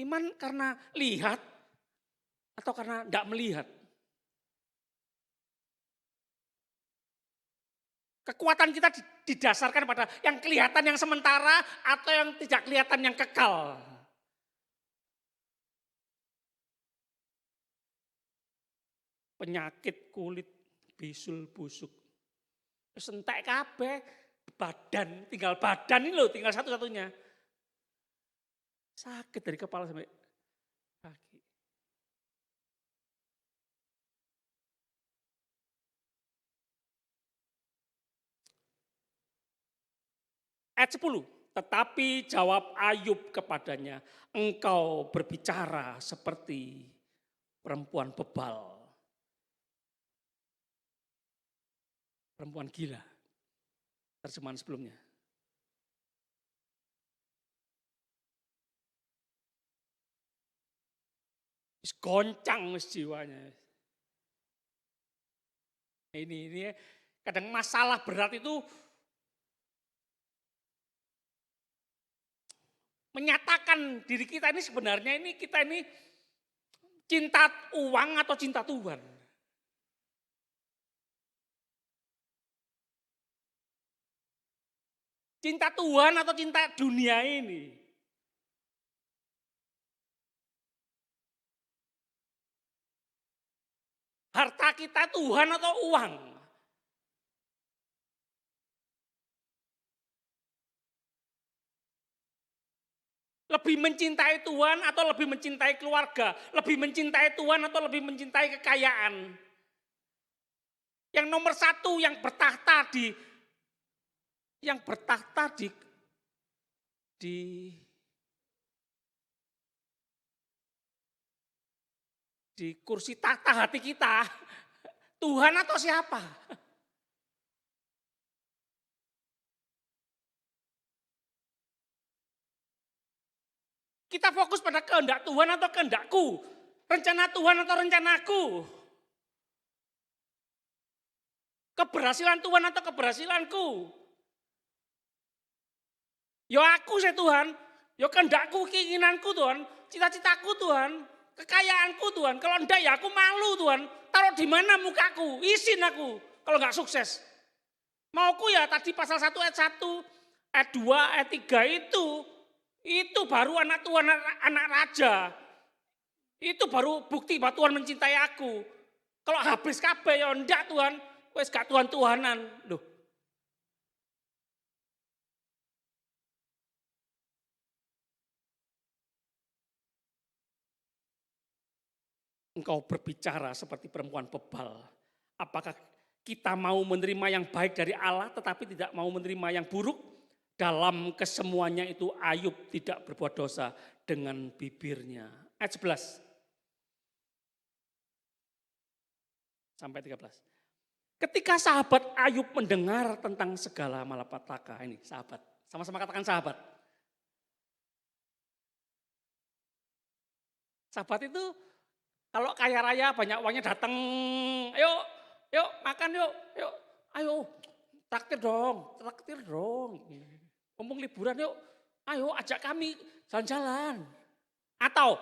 Iman karena lihat atau karena tidak melihat. Kekuatan kita didasarkan pada yang kelihatan yang sementara atau yang tidak kelihatan yang kekal. Penyakit kulit, bisul, busuk. Sentek kabeh, badan, tinggal badan ini loh, tinggal satu-satunya. Sakit dari kepala sampai kaki. Ayat 10, tetapi jawab Ayub kepadanya, engkau berbicara seperti perempuan bebal. Perempuan gila. Terjemahan sebelumnya. Goncang jiwanya. Ini kadang masalah berat itu menyatakan diri kita ini sebenarnya kita ini cinta uang atau cinta Tuhan. Cinta Tuhan atau cinta dunia ini. Harta kita Tuhan atau uang. Lebih mencintai Tuhan atau lebih mencintai keluarga. Lebih mencintai Tuhan atau lebih mencintai kekayaan. Yang nomor 1 yang bertahta di kursi tahta hati kita, Tuhan atau siapa? Kita fokus pada kehendak Tuhan atau kehendakku, rencana Tuhan atau rencanaku, keberhasilan Tuhan atau keberhasilanku. Ya aku sih Tuhan, ya kehendakku, keinginanku Tuhan, cita-citaku Tuhan, kekayaanku Tuhan. Kalau enggak ya aku malu Tuhan. Taruh di mana mukaku, isin aku kalau enggak sukses. Mauku ya tadi pasal 1 ayat 1, ayat 2, ayat 3 itu baru anak Tuhan, anak raja. Itu baru bukti bahwa Tuhan mencintai aku. Kalau habis kabeh ya enggak Tuhan, wes gak Tuhan-Tuhanan. Loh. Engkau berbicara seperti perempuan bebal. Apakah kita mau menerima yang baik dari Allah tetapi tidak mau menerima yang buruk, dalam kesemuanya itu Ayub tidak berbuat dosa dengan bibirnya. Ayat 11 sampai 13. Ketika sahabat Ayub mendengar tentang segala malapetaka, ini sahabat, sama-sama katakan sahabat. Sahabat itu kalau kaya raya banyak uangnya datang, yuk makan yuk, ayo traktir dong. Ngomong liburan yuk, ayo ajak kami jalan-jalan. Atau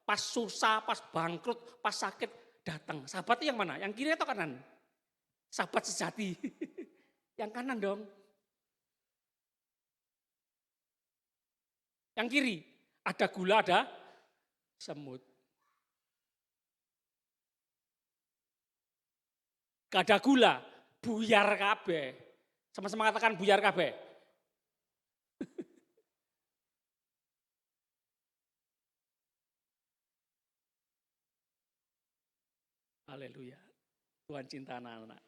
pas susah, pas bangkrut, pas sakit datang. Sahabat itu yang mana? Yang kiri atau kanan? Sahabat sejati. Yang kanan dong. Yang kiri ada gula, ada semut. Gak ada gula, buyar kabeh. Sama-sama katakan buyar kabeh. Haleluya. Tuhan cinta anak-anak.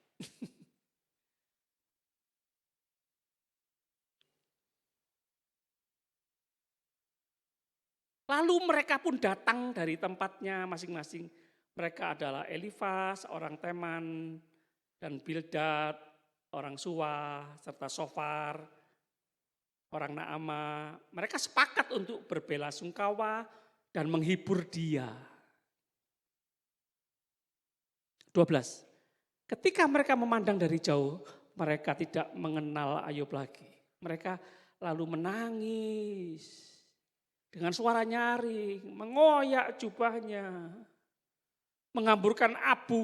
Lalu mereka pun datang dari tempatnya masing-masing. Mereka adalah Elifas, orang Teman, dan Bildad, orang Suwa, serta Sofar, orang Naama. Mereka sepakat untuk berbelasungkawa dan menghibur dia. 12. Ketika mereka memandang dari jauh, mereka tidak mengenal Ayub lagi. Mereka lalu menangis dengan suara nyaring, mengoyak jubahnya, menghamburkan abu.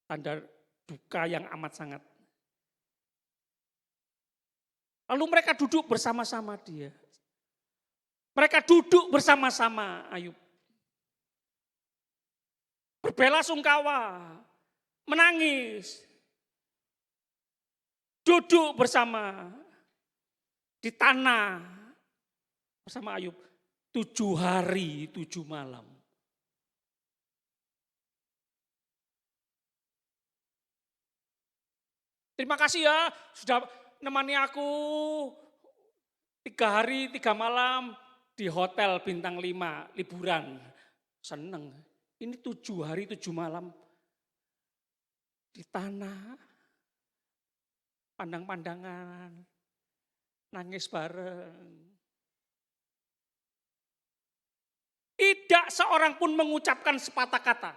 Tanda duka yang amat sangat. Lalu mereka duduk bersama-sama dia. Mereka duduk bersama-sama Ayub. Berbelasungkawa, menangis, duduk bersama di tanah bersama Ayub 7 hari 7 malam. Terima kasih ya sudah menemani aku 3 hari 3 malam di hotel bintang 5 liburan. Seneng. Ini 7 hari 7 malam di tanah, pandang-pandangan, nangis bareng. Tidak seorang pun mengucapkan sepatah kata.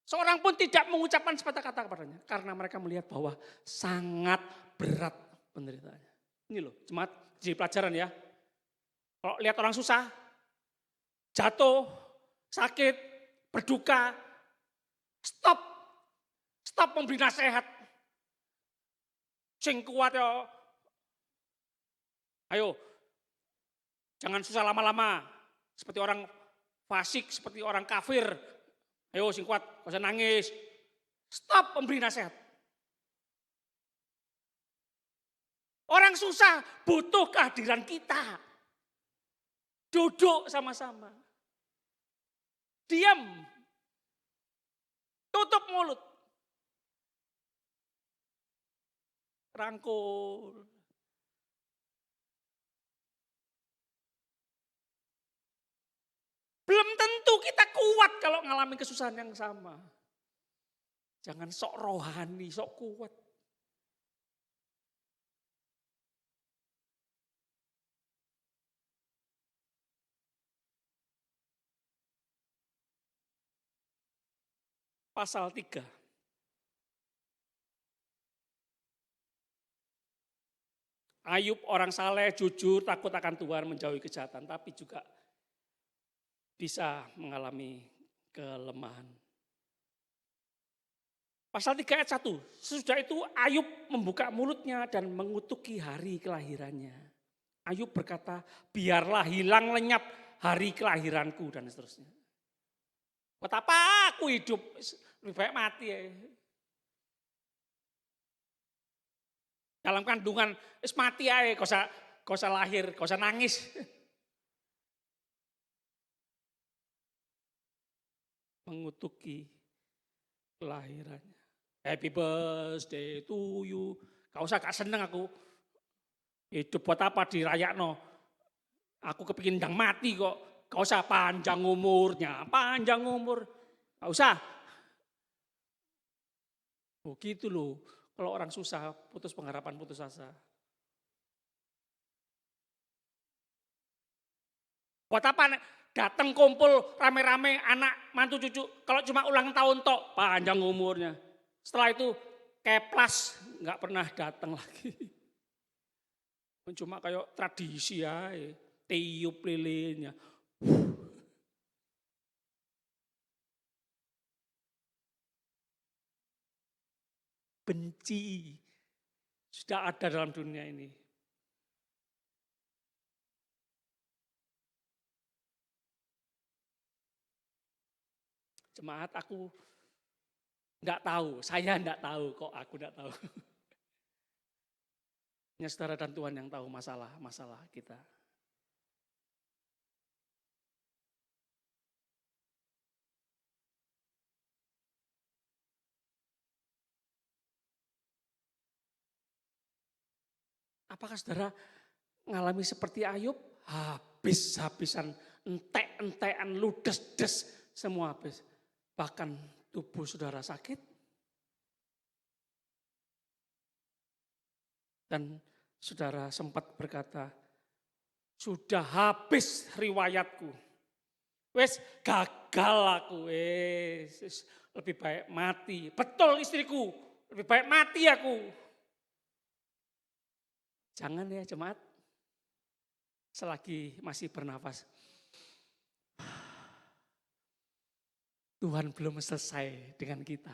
Seorang pun tidak mengucapkan sepatah kata kepadanya. Karena mereka melihat bahwa sangat berat penderitaannya. Ini loh, jemaat jadi pelajaran ya. Kalau lihat orang susah, jatuh, sakit, berduka, stop memberi nasihat. Sing kuat ya. Ayo, jangan susah lama-lama. Seperti orang fasik, seperti orang kafir. Ayo sing kuat, gak usah nangis. Stop memberi nasihat. Orang susah butuh kehadiran kita. Duduk sama-sama. Diam. Tutup mulut. Rangkul. Belum tentu kita kuat kalau ngalamin kesusahan yang sama. Jangan sok rohani, sok kuat. Pasal 3. Ayub orang saleh, jujur, takut akan Tuhan, menjauhi kejahatan, tapi juga bisa mengalami kelemahan. Pasal 3 ayat 1, sesudah itu Ayub membuka mulutnya dan mengutuki hari kelahirannya. Ayub berkata, biarlah hilang lenyap hari kelahiranku dan seterusnya. Buat apa aku hidup? Lebih baik mati ya. Dalam kandungan, mati aja, gak usah lahir, gak usah nangis. mengutuki kelahirannya. Happy birthday to you. Gak usah, gak seneng aku. Hidup buat apa dirayakno? Aku kepingin ndang mati kok. Gak usah panjang umurnya, panjang umur. Gak usah. Oh gitu loh, kalau orang susah, putus pengharapan, putus asa. Buat apa datang kumpul rame-rame anak mantu cucu, kalau cuma ulang tahun tok, panjang umurnya. Setelah itu keplas, nggak pernah datang lagi. Cuma kayak tradisi ya, tiup lilinnya. Benci sudah ada dalam dunia ini. Jemaat, aku enggak tahu, saya enggak tahu kok, aku enggak tahu. Hanya saudara dan Tuhan yang tahu masalah kita. Apakah saudara mengalami seperti Ayub? Habis-habisan, entek-entekan, ludes-des, semua habis. Bahkan tubuh saudara sakit. Dan saudara sempat berkata, sudah habis riwayatku. Wes gagal aku, wes lebih baik mati. Betul istriku, lebih baik mati aku. Jangan ya jemaat, selagi masih bernafas. Tuhan belum selesai dengan kita.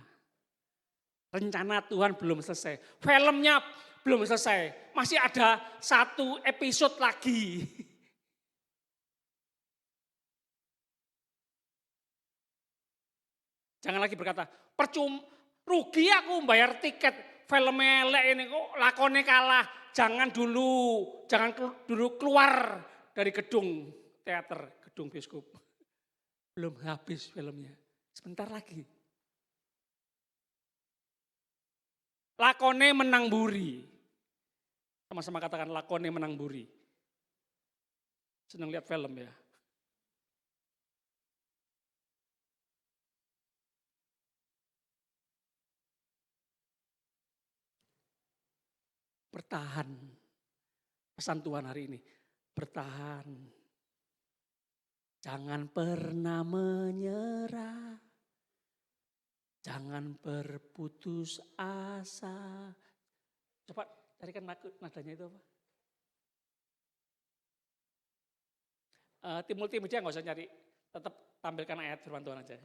Rencana Tuhan belum selesai. Filmnya belum selesai. Masih ada 1 episode lagi. Jangan lagi berkata, rugi aku bayar tiket. Film elek ini kok lakonnya kalah. Jangan dulu keluar dari gedung teater, gedung bioskop. Belum habis filmnya. Sebentar lagi. Lakone menang buri. Sama-sama katakan lakone menang buri. Senang lihat film ya. Bertahan. Pesan Tuhan hari ini. Bertahan. Jangan pernah menyerah. Jangan berputus asa. Coba carikan nadanya itu apa? Tim multimedia nggak usah nyari. Tetap tampilkan ayat firman Tuhan aja.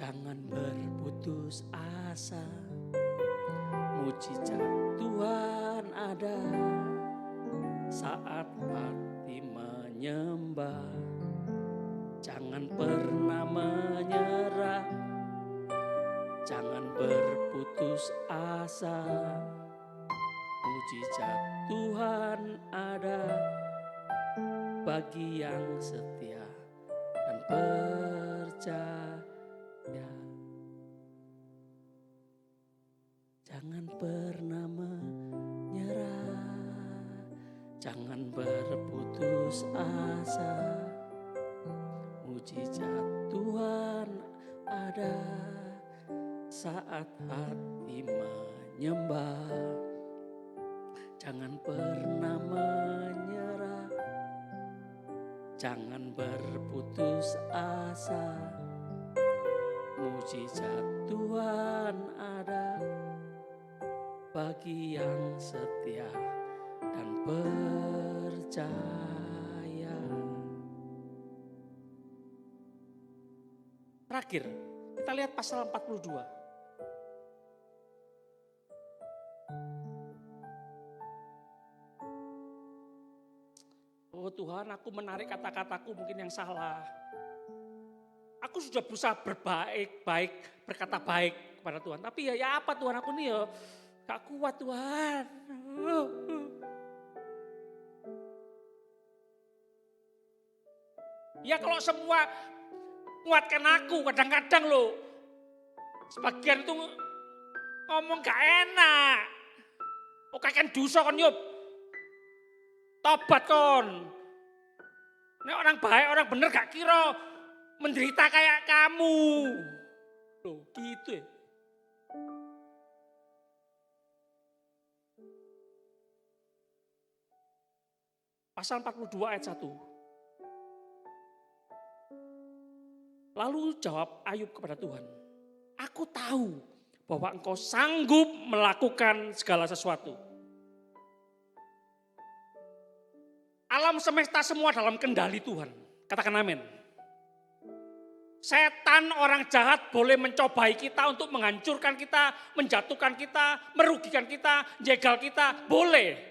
Jangan berputus asa, mujizat Tuhan ada saat hati menyembah. Jangan pernah menyerah, jangan berputus asa, mujizat Tuhan ada bagi yang setia dan percaya. Jangan pernah menyerah, jangan berputus asa. Mujizat Tuhan ada saat hati menyembah. Jangan pernah menyerah, jangan berputus asa. Mujizat Tuhan ada bagi yang setia dan percaya. Terakhir, kita lihat pasal 42. Oh Tuhan, aku menarik kata-kataku mungkin yang salah. Aku sudah berusaha berbaik, berkata baik kepada Tuhan. Tapi ya apa Tuhan, aku nih ya gak kuat Tuhan. Ya kalau semua kuatkan aku, kadang-kadang loh. Sebagian itu ngomong gak enak. Oke kan dosa kon Yub. Tobat kon. Nek orang baik, orang bener gak kira menderita kayak kamu. Loh gitu ya. Pasal 42 ayat 1. Lalu jawab Ayub kepada Tuhan, aku tahu bahwa engkau sanggup melakukan segala sesuatu. Alam semesta semua dalam kendali Tuhan. Katakan amin. Setan orang jahat boleh mencobai kita untuk menghancurkan kita, menjatuhkan kita, merugikan kita, jegal kita, boleh.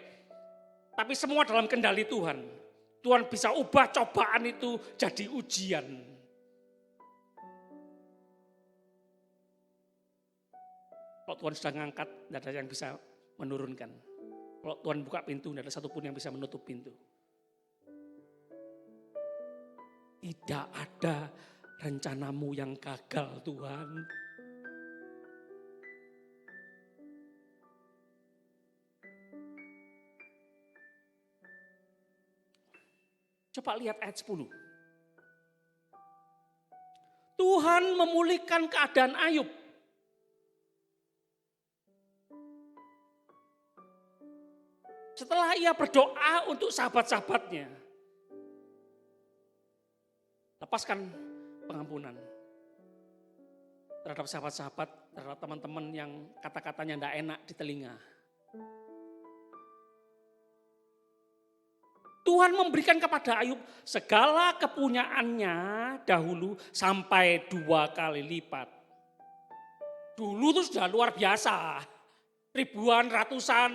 Tapi semua dalam kendali Tuhan. Tuhan bisa ubah cobaan itu jadi ujian. Kalau Tuhan sudah ngangkat, tidak ada yang bisa menurunkan. Kalau Tuhan buka pintu, tidak ada satupun yang bisa menutup pintu. Tidak ada rencanamu yang gagal, Tuhan. Coba lihat ayat 10. Tuhan memulihkan keadaan Ayub. Setelah ia berdoa untuk sahabat-sahabatnya. Lepaskan pengampunan terhadap sahabat-sahabat, terhadap teman-teman yang kata-katanya tidak enak di telinga. Tuhan memberikan kepada Ayub segala kepunyaannya dahulu sampai 2 kali lipat. Dulu itu sudah luar biasa. Ribuan, ratusan,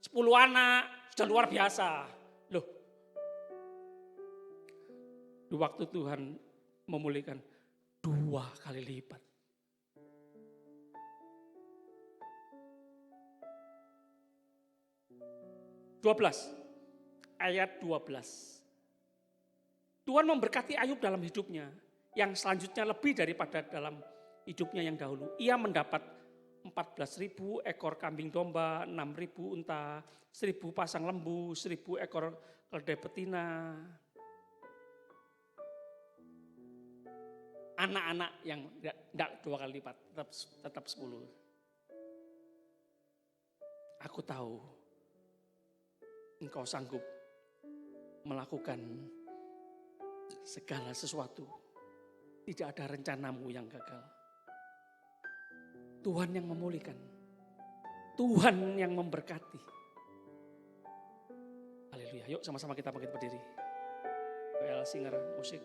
10 anak, sudah luar biasa. Loh, di waktu Tuhan memulihkan 2 kali lipat. Ayat 12. Tuhan memberkati Ayub dalam hidupnya yang selanjutnya lebih daripada dalam hidupnya yang dahulu. Ia mendapat 14.000 ekor kambing domba, 6.000 unta, 1.000 pasang lembu, 1.000 ekor keledai betina. Anak-anak yang tidak 2 kali lipat, tetap 10. Aku tahu engkau sanggup melakukan segala sesuatu. Tidak ada rencanamu yang gagal. Tuhan yang memulihkan. Tuhan yang memberkati. Haleluya. Yuk sama-sama kita bangkit berdiri. PL Singer musik.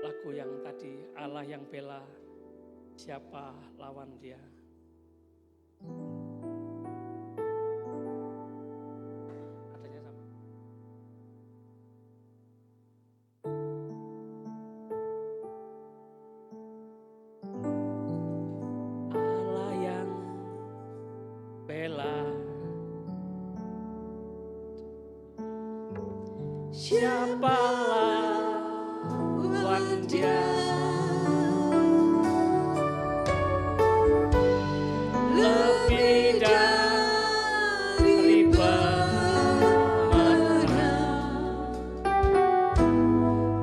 Lagu yang tadi, Allah yang bela, siapa lawan dia. Adanya sama. Allah yang bela, siapa lawan dia. Lebih dari pemenang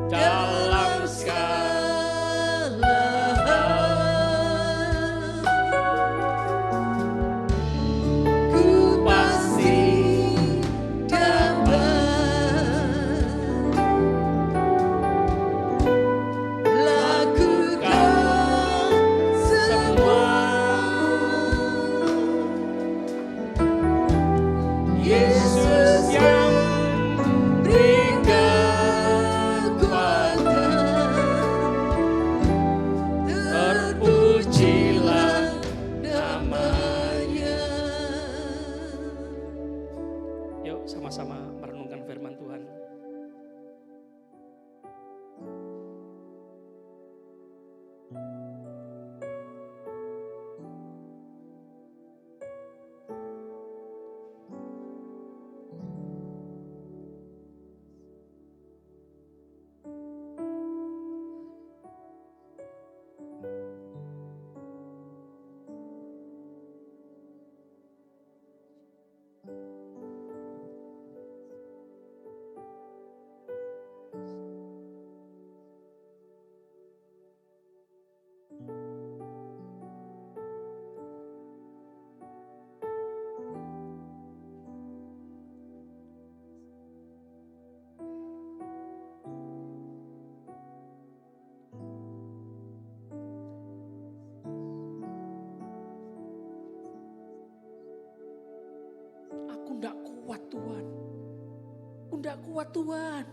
dalam segala hal. Ku pasti dapat lakukan semua. Yesus yang beri kekuatan, terpujilah namanya. Yuk sama-sama merenungkan firman Tuhan. Tuhan. Aku enggak kuat Tuhan.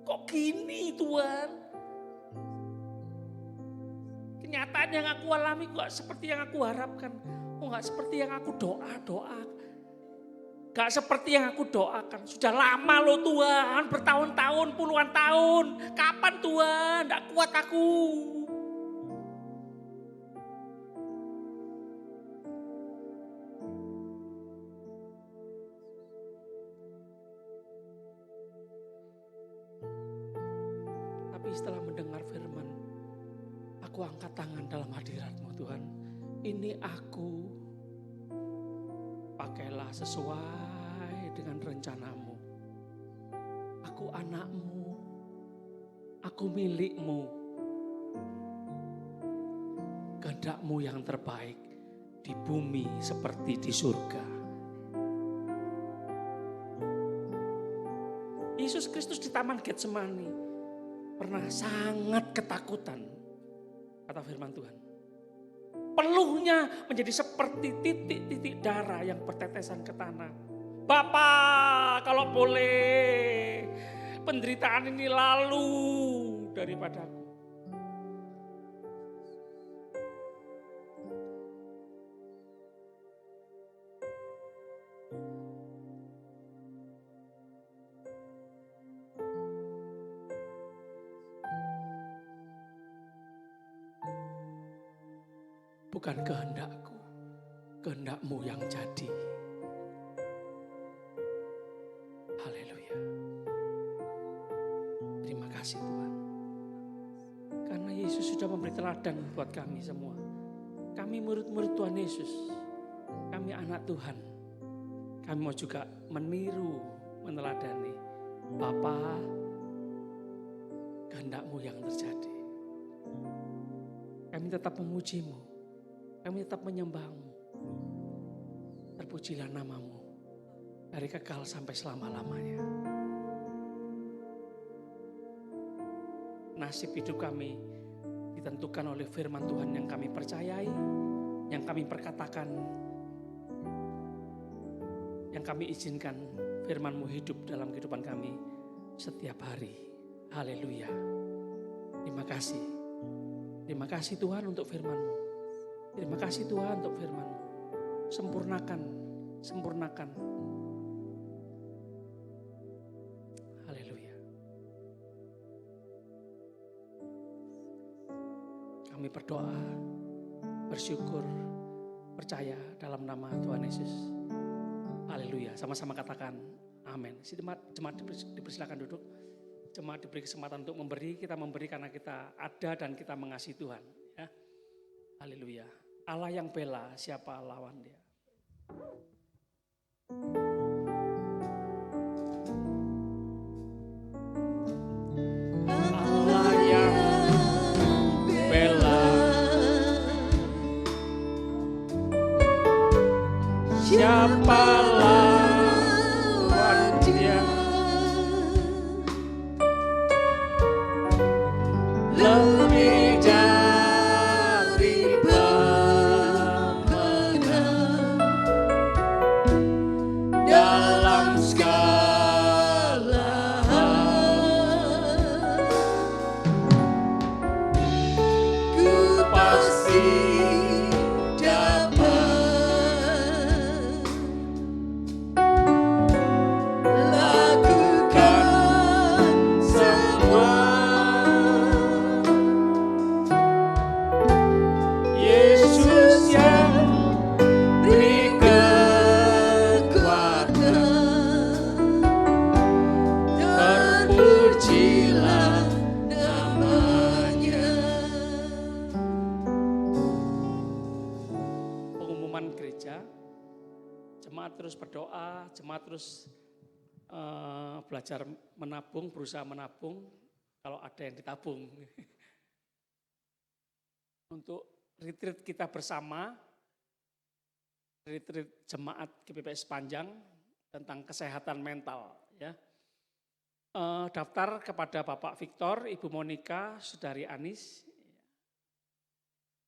Kok gini Tuhan? Kenyataan yang aku alami kok seperti yang aku harapkan. Kok gak seperti yang aku doa. Gak seperti yang aku doakan. Sudah lama loh Tuhan, bertahun-tahun, puluhan tahun. Kapan Tuhan? Gak kuat aku. Tapi setelah mendengar firman, aku angkat tangan dalam hadirat-Mu Tuhan. Ini aku, pakailah sesuai dengan rencana-Mu. Aku anak-Mu, aku milik-Mu. Kehendak-Mu yang terbaik di bumi seperti di surga. Yesus Kristus di Taman Getsemani pernah sangat ketakutan, kata firman Tuhan. Peluhnya menjadi seperti titik-titik darah yang bertetesan ke tanah. Bapa, kalau boleh penderitaan ini lalu daripadaku. Bukan kehendakku, kehendak-Mu yang jadi. Haleluya. Terima kasih Tuhan. Karena Yesus sudah memberi teladan buat kami semua. Kami murid-murid Tuhan Yesus. Kami anak Tuhan. Kami mau juga meniru, meneladani. Bapa, kehendak-Mu yang terjadi. Kami tetap memuji-Mu. Kami tetap menyembah-Mu. Terpujilah nama-Mu dari kekal sampai selama-lamanya. Nasib hidup kami ditentukan oleh firman Tuhan yang kami percayai, yang kami perkatakan, yang kami izinkan firman-Mu hidup dalam kehidupan kami setiap hari. Haleluya. Terima kasih. Terima kasih Tuhan untuk firman-Mu. Terima kasih Tuhan untuk firman-Mu. Sempurnakan. Haleluya. Kami berdoa, bersyukur, percaya dalam nama Tuhan Yesus. Haleluya. Sama-sama katakan amin. Jemaat dipersilakan duduk. Jemaat diberi kesempatan untuk memberi. Kita memberi karena kita ada dan kita mengasihi Tuhan. Ya. Haleluya. Allah yang bela, siapa lawan Dia? Allah yang bela, siapa lawan Dia? Lebih dari pemenang dalam segala hal. Ku pasti dapat lakukan semua. Yesus yang beri kekuatan, terpujilah namanya. Pengumuman gereja, jemaat terus berdoa, jemaat terus belajar menabung, berusaha menabung kalau ada yang ditabung. Untuk retreat kita bersama, retreat jemaat GPPS Panjang tentang kesehatan mental. Ya. Daftar kepada Bapak Victor, Ibu Monica, Saudari Anis.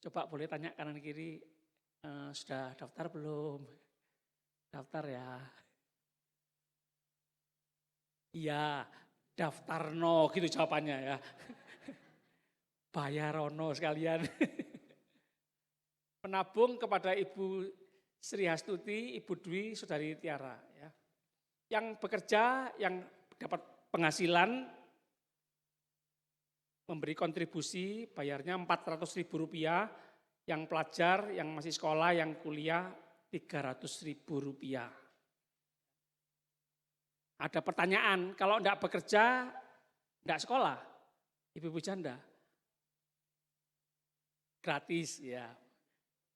Coba boleh tanya kanan kiri, Sudah daftar belum? Daftar ya. Iya, daftar no gitu jawabannya ya. Bayarono sekalian. Menabung kepada Ibu Sri Hastuti, Ibu Dwi, Saudari Tiara. Ya. Yang bekerja, yang dapat penghasilan, memberi kontribusi, bayarnya Rp400.000. Yang pelajar, yang masih sekolah, yang kuliah, Rp300.000. Ada pertanyaan, kalau enggak bekerja, enggak sekolah, Ibu-ibu janda? Gratis, ya.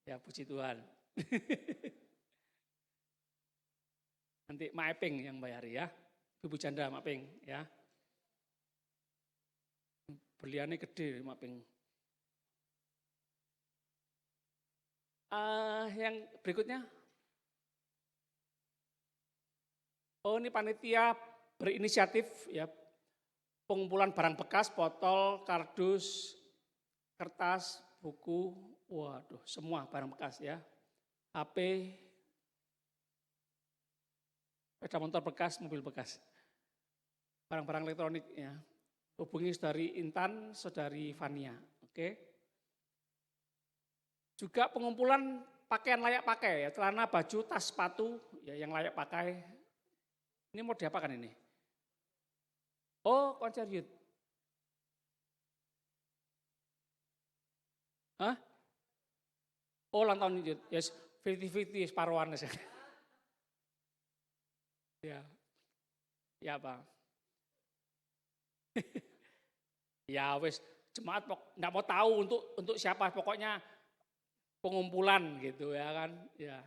Ya, puji Tuhan. Nanti Mak Eping yang bayar ya. Ibu janda Mak Eping ya. Berliannya gede Mak Eping. Yang berikutnya. Oh, ini panitia berinisiatif ya. Pengumpulan barang bekas, botol, kardus, kertas, buku, waduh, semua barang bekas ya. HP, sepeda motor bekas, mobil bekas. Barang-barang elektronik ya. Hubungi Saudari Intan, Saudari Fania, oke. Juga pengumpulan pakaian layak pakai ya, celana, baju, tas, sepatu ya yang layak pakai. Ini mau diapakan ini? Oh, konser youth. Hah? Oh, ulang tahun youth. Yes, 50-50 separuhan saja. Ya. Ya, Bang. Ya wes jemaat enggak mau tahu untuk siapa, pokoknya pengumpulan gitu ya kan. Ya.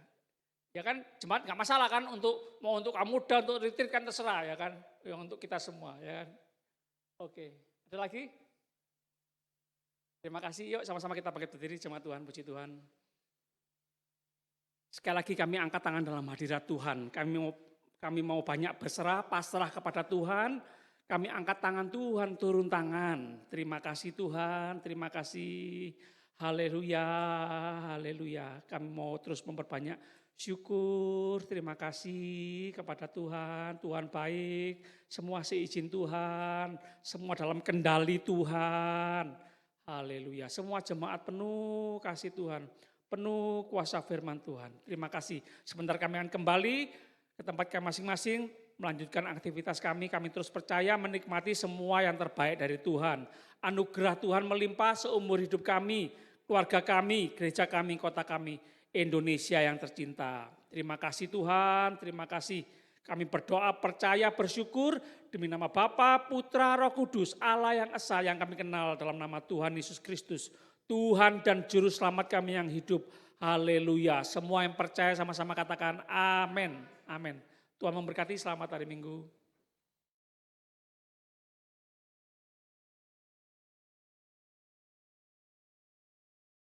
Ya kan jemaat enggak masalah kan untuk kamu muda, untuk retreat kan terserah ya kan. Yang untuk kita semua ya kan. Oke. Ada lagi? Terima kasih. Yuk sama-sama kita bangkit berdiri jemaat Tuhan, puji Tuhan. Sekali lagi kami angkat tangan dalam hadirat Tuhan. Kami mau banyak berserah, pasrah kepada Tuhan. Kami angkat tangan Tuhan, turun tangan. Terima kasih Tuhan, terima kasih. Haleluya, haleluya. Kami mau terus memperbanyak syukur, terima kasih kepada Tuhan. Tuhan baik, semua seizin Tuhan, semua dalam kendali Tuhan. Haleluya, semua jemaat penuh kasih Tuhan, penuh kuasa firman Tuhan. Terima kasih. Sebentar kami akan kembali ke tempat kami masing-masing, melanjutkan aktivitas kami terus percaya menikmati semua yang terbaik dari Tuhan. Anugerah Tuhan melimpah seumur hidup kami, keluarga kami, gereja kami, kota kami, Indonesia yang tercinta. Terima kasih Tuhan, terima kasih. Kami berdoa, percaya, bersyukur demi nama Bapa, Putra, Roh Kudus, Allah yang esa yang kami kenal dalam nama Tuhan Yesus Kristus. Tuhan dan Juru Selamat kami yang hidup. Haleluya. Semua yang percaya sama-sama katakan amin. Amin. Tuhan memberkati, selamat hari Minggu.